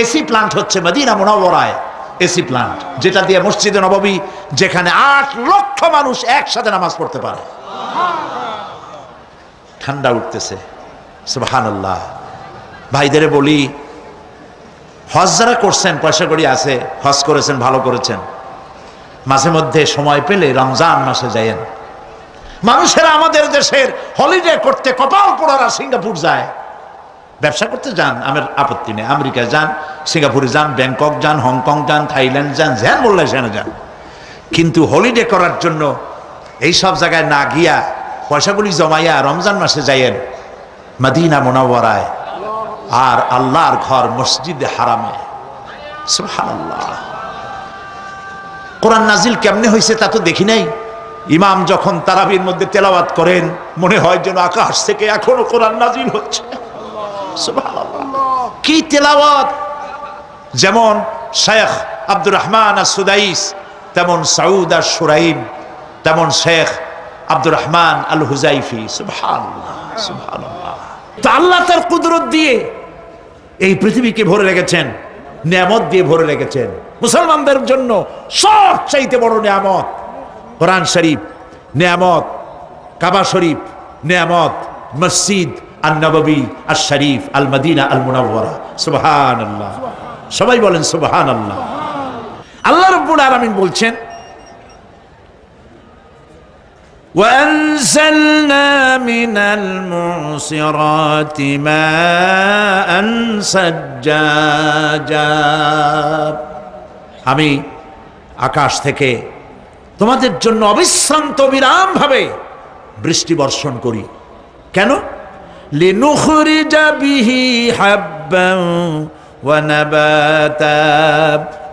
এসি প্লান্ট হচ্ছে মদিনা মুনাওয়ারায় এসি প্লান্ট, যেটা দিয়ে মসজিদে নববী, যেখানে 8 লক্ষ মানুষ একসাথে নামাজ পড়তে পারে, ঠান্ডা উঠতেছে। সুবহানাল্লাহ। ভাইদের বলি, হজ যারা করছেন, পয়সা কড়ি আছে, হজ করেছেন, ভালো করেছেন, মাঝে মধ্যে সময় পেলে রমজান মাসে যায়েন। মানুষেরা আমাদের দেশের হলিডে করতে কপাল পোড়ারা সিঙ্গাপুর যায়, ব্যবসা করতে যান, আমার আপত্তি নেই, আমেরিকা যান, সিঙ্গাপুরে যান, ব্যাংকক যান, হংকং যান, থাইল্যান্ড যান, যেন বললে সেখানে যান। কিন্তু হলিডে করার জন্য এই সব জায়গায় না গিয়া পয়সাগুলি জমাইয়া রমজান মাসে যাইয়েন মদিনা মুনাওয়ারায় আর আল্লাহর ঘর মসজিদে হারামে। সুবহানাল্লাহ। কোরআন নাজিল কেমনে হয়েছে তা তো দেখি নাই। ইমাম যখন তারাবির মধ্যে তেলাওয়াত করেন, মনে হয় যেন আকাশ থেকে এখনো কোরআন নাজিল হচ্ছে। সুবহানাল্লাহ। কি তেলাওয়াত! যেমন শেখ আব্দুর রহমান আস-সুদাইস, তেমন সাউদ আশ-শুরাইম, তেমন শেখ আব্দুর রহমান আল হুজাইফি। সুবহানাল্লাহ, সুবহানাল্লাহ। তো আল্লাহ তার কুদরত দিয়ে এই পৃথিবীকে ভরে রেখেছেন, নিয়ামত দিয়ে ভরে রেখেছেন। মুসলমানদের জন্য সবচাইতে বড় নিয়ামত কোরআন শরীফ নিয়ামত, কাবা শরীফ নিয়ামত, মসজিদ আন-নববী আশ-শরীফ আল মদিনা আল মুনাওয়ারা। সুবহানাল্লাহ। সবাই বলেন সুবহানাল্লাহ। আল্লাহ রাব্বুল আলামিন বলছেন, وأنزلنا من المعصرات ماء ثجاجا। আমি আকাশ থেকে তোমাদের জন্য অবিশ্রান্ত বিরাম ভাবে বৃষ্টি বর্ষণ করি। কেন? লিনুখরিজা বিহি হাব্বান ওয়া নাবাতা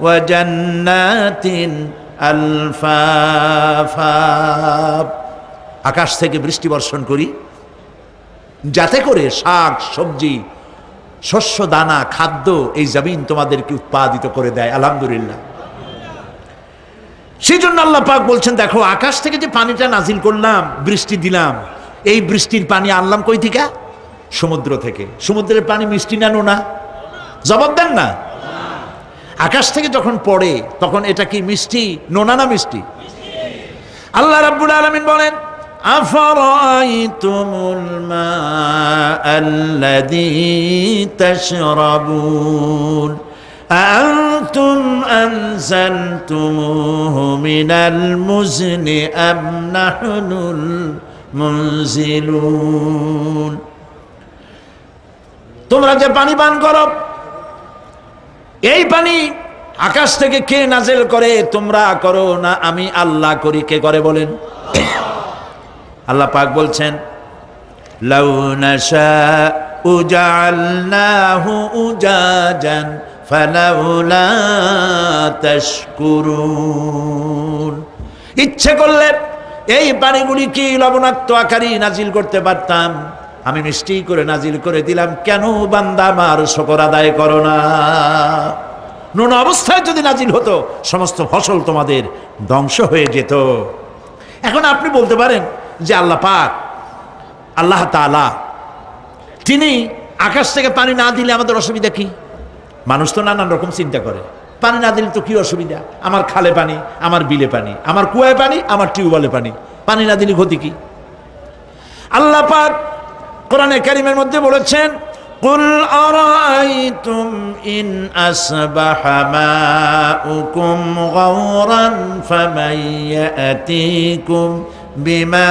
ওয়া জান্নাতিন আলফাফা। আকাশ থেকে বৃষ্টি বর্ষণ করি যাতে করে শাক সবজি শস্য দানা খাদ্য এই জমিন তোমাদেরকে উৎপাদিত করে দেয়। আলহামদুলিল্লাহ। সেই জন্য আল্লাহ পাক বলছেন, দেখো আকাশ থেকে যে পানিটা নাজিল করলাম, বৃষ্টি দিলাম, এই বৃষ্টির পানি আনলাম কই থেকে? সমুদ্র থেকে। সমুদ্রের পানি মিষ্টি না নোনা? জবাব দেন না। আকাশ থেকে যখন পড়ে তখন এটা কি মিষ্টি, নোনা না মিষ্টি? আল্লাহ রাব্বুল আলামিন বলেন, আফারাইতুমুল মাআল্লাযী তাশরাবুন আনতুম আনজালতুমুহু মিনাল মুজনি আম নাহনুল মুনজিলুন। তোমরা যে পানি পান করো, এই পানি আকাশ থেকে কে নাযিল করে? তোমরা করো না আমি আল্লাহ করি? কে করে বলেন? আল্লাহ পাক বলছেন, লাউ নাশাউ জাআলনাহু উজাজান ফালাউলা তাশকুরুন। ইচ্ছে করলে এই পানিগুলি কি লবণাক্ত আকারে নাজিল করতে পারতাম, আমি মিষ্টি করে নাজিল করে দিলাম। কেন বান্দা আমার শুকর আদায় করো না? নুন অবস্থায় যদি নাজিল হতো, সমস্ত ফসল তোমাদের ধ্বংস হয়ে যেত। এখন আপনি বলতে পারেন যে আল্লাহ পাক, আল্লাহ তাআলা তিনি আকাশ থেকে পানি না দিলে আমাদের অসুবিধা কি? মানুষ তো নানান রকম চিন্তা করে, পানি না দিলে তো কি অসুবিধা? আমার খালে পানি, আমার বিলে পানি, আমার কুয়ায় পানি, আমার টিউবওয়েলে পানি, পানি না দিলে ক্ষতি কি? আল্লাহ পাক কোরআনে কারীমের মধ্যে বলেছেন, কুল আরাআইতুম ইন আসবাহা মাউকুম গাওরান ফামান ইয়াতিকুম বিমাইম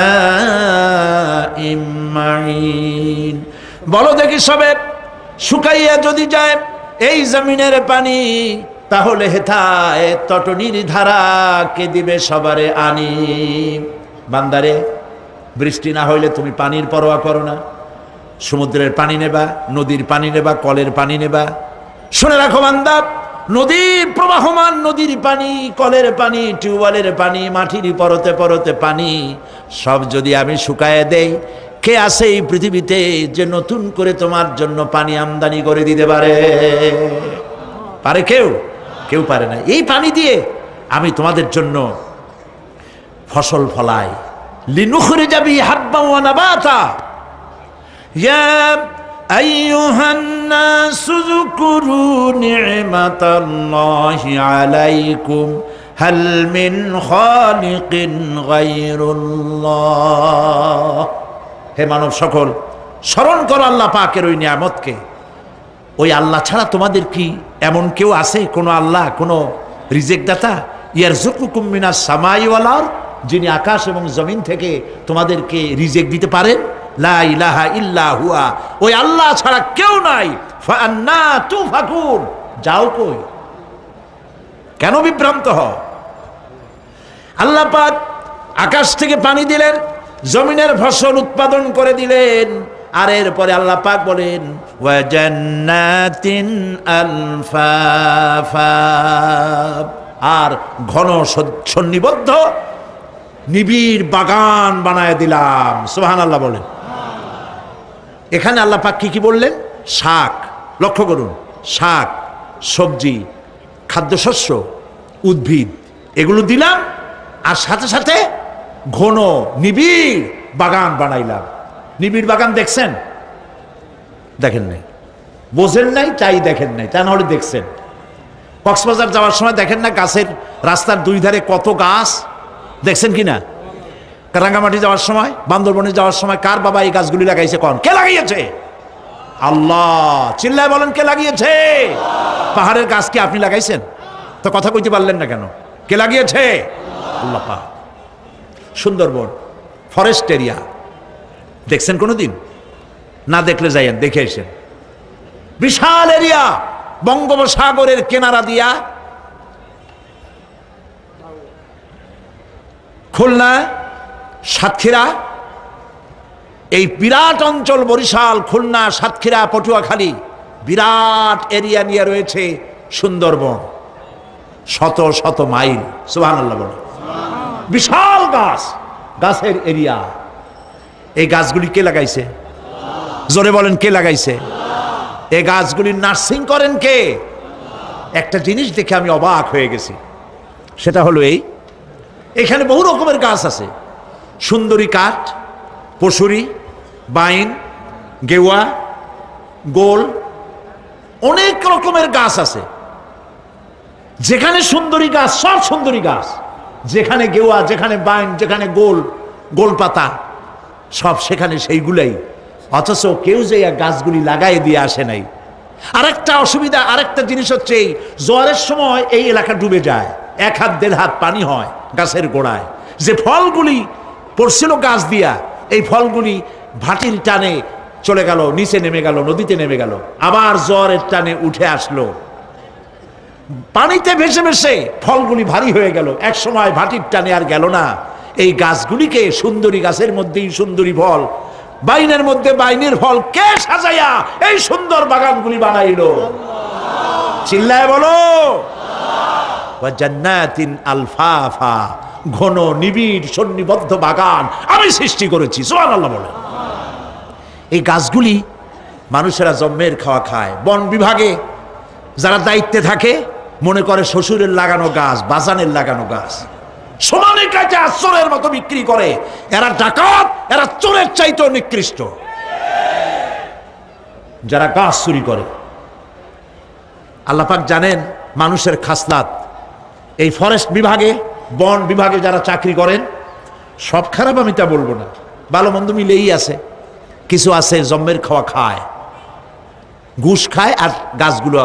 মাইন। বলো দেখি সবে, শুকাইয়া যদি যায় এই জমিনের পানি, তাহলে হেথায় তটনির ধারা কে দিবে সবারে আনি। বান্দারে, বৃষ্টি না হইলে তুমি পানির পরোয়া করো না। সমুদ্রের পানি নেবা, নদীর পানি নেবা, কলের পানি নেবা। শুনে রাখো বান্দা, নদীর প্রবাহমান নদীর পানি, কলের পানি, টিউবওয়েলের পানি, মাটির পরতে পরতে পানি, সব যদি আমি শুকায় দেই, কে আছে এই পৃথিবীতে যে নতুন করে তোমার জন্য পানি আমদানি করে দিতে পারে? পারে কেউ? কেউ পারে না। এই পানি দিয়ে আমি তোমাদের জন্য ফসল ফলাই। লিনুখরিজা বিহি হাব্বান ওয়া নাবাতা। ইয়া আইয়ুহান নাসু যকুরু নি'মাতাল্লাহি আলাইকুম হাল মিন খালিকিন গায়রুল্লাহ। হে মানব সকল, স্মরণ করো আল্লাহ পাকের ওই নিয়ামতকে। ওই আল্লাহ ছাড়া তোমাদের কি এমন কেউ আছে? কোন আল্লাহ, কোন রিজেক দাতা? ইয়ারযুকুকুম মিনাস সামাই ওয়াল আরদ, যিনি আকাশ এবং জমিন থেকে তোমাদেরকে রিজেক দিতে পারেন। লা ইলাহা ইল্লা হুয়া, ওই আল্লাহ ছাড়া কেউ নাই। ফাআন্না তুফাকুন, যাও কই? কেন বিভ্রান্ত হও? আল্লাহ পাক আকাশ থেকে পানি দিলেন, জমিনের ফসল উৎপাদন করে দিলেন, আর এরপরে আল্লাহ পাক বলেন, ওয়া জান্নাতিন আলফাফা, আর ঘন সন্নিবদ্ধ নিবিড় বাগান বানায় দিলাম। সুবহানাল্লাহ বলেন। এখানে আল্লাহ পাক কি কি বললেন? শাক, লক্ষ্য করুন, শাক, সবজি, খাদ্যশস্য, উদ্ভিদ, এগুলো দিলাম, আর সাথে সাথে ঘন নিবিড় বাগান বানাইলাম। নিবিড় বাগান দেখছেন? দেখেন নাই, বোঝেন নাই, তাই দেখেন নাই, তা নাহলে দেখছেন। কক্সবাজার যাওয়ার সময় দেখেন না, গাছের রাস্তার দুই ধারে কত গাছ, দেখছেন কিনা? রাঙ্গামাটি যাওয়ার সময়, বান্দরবনে যাওয়ার সময়, কার বাবা এই গাছগুলি লাগাইছে? কোন? কে লাগিয়েছে? আল্লাহ। চিল্লায় বলেন, কে লাগিয়েছে? পাহাড়ের গাছ কি আপনি লাগাইছেন? তো কথা কইতে পারলেন না কেন? কে লাগিয়েছে? আল্লাহ পাক। সুন্দরবন ফরেস্ট এরিয়া দেখছেন কোনোদিন? না দেখলে যাইয়েন, দেখে এসেন। বিশাল এরিয়া, বঙ্গোপসাগরের কিনারা দিয়া খুলনা, সাতক্ষীরা, এই বিরাট অঞ্চল, বরিশাল, খুলনা, সাতক্ষীরা, পটুয়াখালী, বিরাট এরিয়া নিয়ে রয়েছে সুন্দরবন। শত শত মাইল। সুবহানাল্লাহ বলে। বিশাল গাছ, গাছের এরিয়া। এই গাছগুলি কে লাগাইছে? জোরে বলেন, কে লাগাইছে? এই গাছগুলি নার্সিং করেন কে? একটা জিনিস দেখে আমি অবাক হয়ে গেছি, সেটা হলো এখানে বহু রকমের গাছ আছে। সুন্দরী কাঠ, পশুরি, বাইন, গেওয়া, গোল, অনেক রকমের গাছ আছে। যেখানে সুন্দরী গাছ, সব সুন্দরী গাছ। যেখানে গেওয়া, যেখানে বাইন, যেখানে গোল, গোল পাতা, সব সেখানে সেইগুলাই। অথচ কেউ যে গাছগুলি লাগাই দিয়ে আসে নাই। আরেকটা অসুবিধা, আরেকটা জিনিস হচ্ছে, এই জোয়ারের সময় এই এলাকা ডুবে যায়, 1 হাত 1.5 হাত পানি হয় গাছের গোড়ায়। যে ফলগুলি পড়ছিল গাছ দিয়া, এই ফলগুলি ভাটির টানে চলে গেল, নিচে নেমে গেল, নদীতে নেমে গেল, আবার জ্বরের টানে উঠে আসলো, পানিতে ভেসে ভেসে ফলগুলি ভারী হয়ে গেল। এক সময় ভাটির টানে আর গেল না। এই গাছগুলিকে সুন্দরী গাছের মধ্যেই সুন্দরী ফল, বাইনের মধ্যে বাইনের ফল কে সাজাইয়া এই সুন্দর বাগানগুলি বানাইলো? চিল্লায় বলো। জান্নাতিন আলফাফা, ঘন নিবিড় সন্নিবদ্ধ বাগান আমি সৃষ্টি করেছি। সুবহানাল্লাহ বলে। এই গাছগুলি মানুষেরা জন্মের খাওয়া খায়। বন বিভাগে যারা দায়িত্বে থাকে মনে করে শ্বশুরের লাগানো গাছ, বাজানের লাগানো গাছ, সমানে কাজে চোরের মতো বিক্রি করে। এরা ডাকাত, এরা চোরের চাইতেও নিকৃষ্ট যারা গাছ চুরি করে। আল্লাহ পাক জানেন মানুষের খাসলাত। এই ফরেস্ট বিভাগে, বন বিভাগে যারা চাকরি করেন সব খারাপ আমি তা বলবো না, ভালো মন্দ মিলেই আছে। কিছু আছে জন্মের খাওয়া খায়, ঘুষ খায় আর গাছগুলো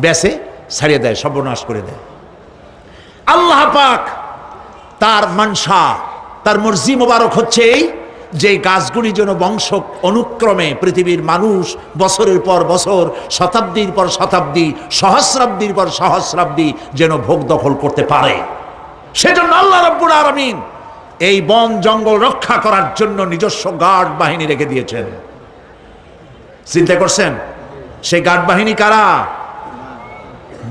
বেচে ছাড়িয়ে দেয়, সর্বনাশ করে দেয়। আল্লাহ পাক তার মানসা, তার মর্জি মোবারক হচ্ছে এই যে গাছগুলি যেন বংশ অনুক্রমে পৃথিবীর মানুষ বছরের পর বছর, শতাব্দীর পর শতাব্দী, সহস্রাব্দীর পর সহস্রাব্দী যেন ভোগ দখল করতে পারে। সেজন্য আল্লাহ রাব্বুল আলামিন এই বন জঙ্গল রক্ষা করার জন্য নিজস্ব গার্ড বাহিনী রেখে দিয়েছেন। চিন্তা করছেন সেই গার্ড বাহিনী কারা?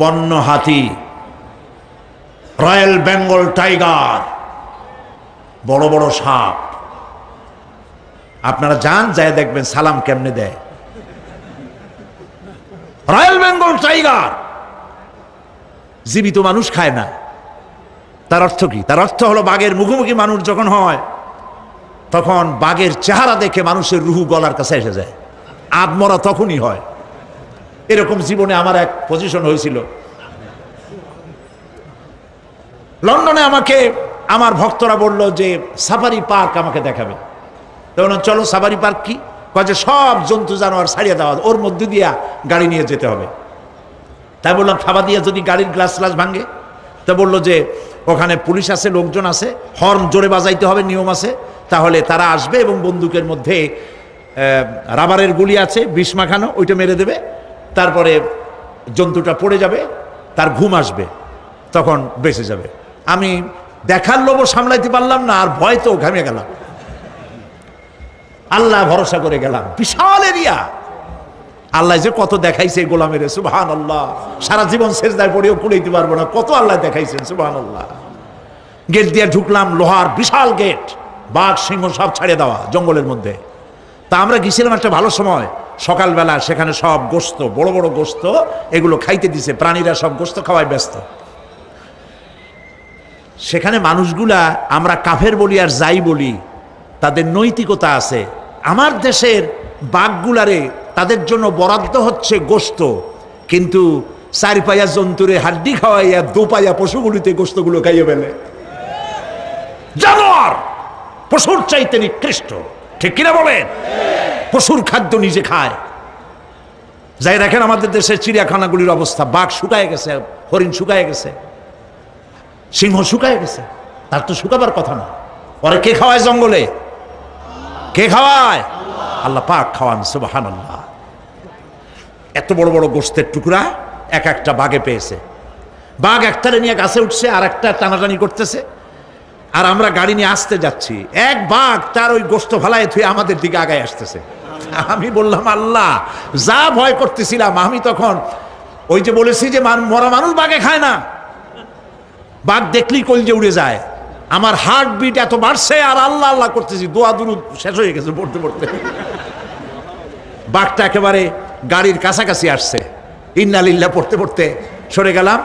বন্য হাতি, রয়্যাল বেঙ্গল টাইগার, বড় বড় সাপ। আপনারা যান, যায় দেখবেন সালাম কেমনে দেয়। রয়্যাল বেঙ্গল টাইগার জীবিত মানুষ খায় না। তার অর্থ কি? তার অর্থ হলো বাঘের মুখোমুখি মানুষ যখন হয় তখন বাঘের চেহারা দেখে মানুষের রুহু গলার কাছে এসে যায়। আদমরা তখনই হয়। এরকম জীবনে আমার এক পজিশন হয়েছিল। লন্ডনে আমাকে আমার ভক্তরা বলল যে সাফারি পার্ক আমাকে দেখাবে। তখন চলো সাফারি পার্ক কি? কয় যে সব জন্তু জানোয়ার ছাড়িয়ে দেওয়া, ওর মধ্যে দিয়া গাড়ি নিয়ে যেতে হবে। তাই বললাম থাবা দিয়ে যদি গাড়ির গ্লাস গ্লাস ভাঙে? তা বললো যে ওখানে পুলিশ আছে, লোকজন আছে, হর্ন জোরে বাজাইতে হবে, নিয়ম আছে, তাহলে তারা আসবে এবং বন্দুকের মধ্যে রাবারের গুলি আছে, বিষ মাখানো, ওইটা মেরে দেবে। তারপরে জন্তুটা পড়ে যাবে, তার ঘুম আসবে, তখন বেঁচে যাবে। আমি দেখার লোভ সামলাইতে পারলাম না, আর ভয় তো ঘামে গেলাম। আল্লাহ ভরসা করে গেলাম। বিশাল এরিয়া, আল্লাহ যে কত দেখাইছে গোলামের, সুবহানাল্লাহ। সারা জীবন সেজদায় পড়েও কুড়াইতে পারবো না, কত আল্লাহ দেখাইছেন, সুবহানাল্লাহ। গেট দিয়ে ঢুকলাম, লোহার বিশাল গেট, বাঘ সিংহ সব ছাড়িয়ে দেওয়া জঙ্গলের মধ্যে। তা আমরা গেছিলাম একটা ভালো সময়, সকালবেলা। সেখানে সব গোস্ত, বড় বড় গোস্ত, এগুলো খাইতে দিছে। প্রাণীরা সব গোস্ত খাওয়ায় ব্যস্ত। সেখানে মানুষগুলা, আমরা কাফের বলি আর যাই বলি, তাদের নৈতিকতা আছে। আমার দেশের বাঘগুলারে তাদের জন্য বরাদ্দ হচ্ছে গোস্ত, কিন্তু চার পায়া জন্তুরে হাড্ডি খাওয়াইয়া দু পায়া পশুগুলিতে গোস্তগুলো খাইয়ে ফেলে। জানোয়ার পশুর চাইতে নিকৃষ্ট, ঠিক কিনা বলেন? পশুর খাদ্য নিজে খায়। যাই রাখেন আমাদের দেশের চিড়িয়াখানাগুলির অবস্থা, বাঘ শুকায় গেছে, হরিণ শুকায় গেছে, সিংহ শুকায় গেছে। তার তো শুকাবার কথা না। পরে কে খাওয়ায় জঙ্গলে? কে খাওয়ায়? আল্লাহ পাক খাওয়ান, সুবহানাল্লাহ। এত বড় বড় গোস্তের টুকরা এক একটা বাঘে পেয়েছে। বাঘ একটারে নিয়ে গাছে উঠছে, আর একটা টানাটানি করতেছে, আর আমরা গাড়ি নিয়ে আসতে যাচ্ছি। এক বাঘ তার ওই গোস্ত ফালায় থুয়ে আমাদের দিকে আগায় আসতেছে। আমি বললাম আল্লাহ, যা ভয় করতেছিলাম আমি তখন, ওই যে বলেছি যে মরা মানুষ বাঘে খায় না, বাঘ দেখলেই কলজে উড়ে যায়। আমার হার্ট বিট এত বাড়ছে, আর আল্লাহ আল্লাহ করতেছি, দোয়া দুরুদ শেষ হয়ে গেছে পড়তে পড়তে। বাঘটা একেবারে গাড়ির কাছাকাছি আসছে, ইন্না লিল্লাহ পড়তে পড়তে সরে গেলাম।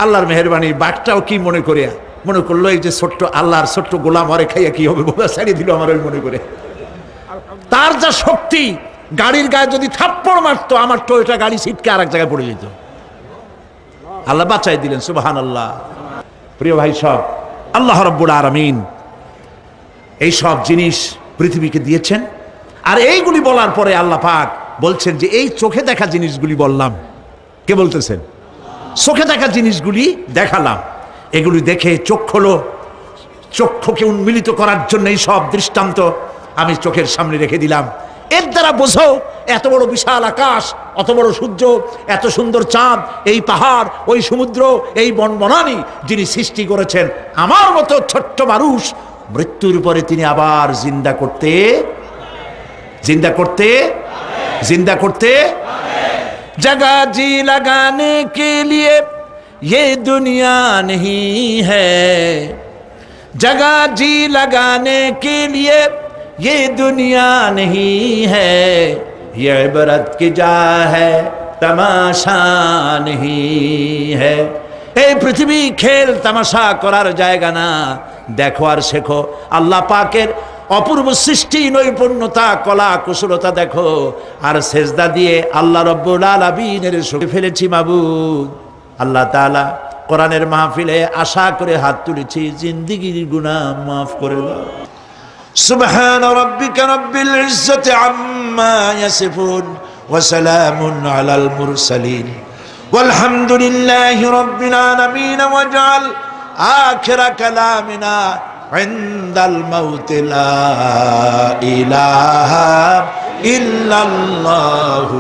আল্লাহর মেহেরবানি, বাঘটাও কি মনে করলো এই যে ছোট্ট আল্লাহর ছোট্ট গোলাম, হরে খাইয়া কি হবে, বোধা ছাড়িয়ে দিল আমার ওই মনে করে। তার যা শক্তি, গাড়ির গায়ে যদি থাপ্পড় মারতো আমার টয়োটা গাড়ি ছিটকে আর এক জায়গায় পড়ে যেত। আল্লাহ বাঁচাই দিলেন, সুবহানাল্লাহ। প্রিয় ভাই সব, আল্লাহ রাব্বুল আলামিন এই সব জিনিস পৃথিবীকে দিয়েছেন। আর এইগুলি বলার পরে আল্লাহ পাক বলছেন যে এই চোখে দেখা জিনিসগুলি বললাম। কে বলতেছেন? চোখে দেখা জিনিসগুলি দেখালাম। এগুলি দেখে চোখ হলো, চক্ষুকে উন্মিলিত করার জন্য এই সব দৃষ্টান্ত আমি চোখের সামনে রেখে দিলাম। এর দ্বারা বোঝো এত বড় বিশাল আকাশ, অত বড় সূর্য, এত সুন্দর চাঁদ, এই পাহাড়, ওই সমুদ্র, এই বনবনানী যিনি সৃষ্টি করেছেন, আমার মতো ছোট্ট মানুষ মৃত্যুর পরে তিনি আবার জিন্দা করতে जगह जी लगाने के लिए ये दुनिया नहीं है, जगह जी लगाने के लिए ये दुनिया नहीं है, ये इबरत की जा है तमाशा नहीं है। এই পৃথিবী খেল তামাশা করার জায়গা না, দেখো আর শেখো আল্লাহ পাকের অপূর্ব সৃষ্টি, নৈপুণ্যতা, কলা কুশলতা দেখো, আর সেজদা দিয়ে আল্লাহ রব্বুল আলামিনের শুকর ফেলেছি মাবুদ। আল্লাহ তাআলা কোরআনের মাহফিলে আশা করে হাত তুলেছি, জিন্দেগির গুনাহ মাফ করে দাও। সুবহান রাব্বিকা রাব্বিল ইজ্জাতি আম্মা ইয়াসিফুন ওয়া সালামুন আলাল মুরসালিন ওয়ালহামদুলিল্লাহি রাব্বিল আলামিন ওয়াজআল আখিরা কালামিনা ইনদাল মাউত লা ইলাহা ইল্লাল্লাহু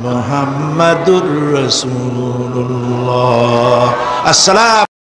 মুহাম্মাদুর রাসূলুল্লাহ। আসসালাম।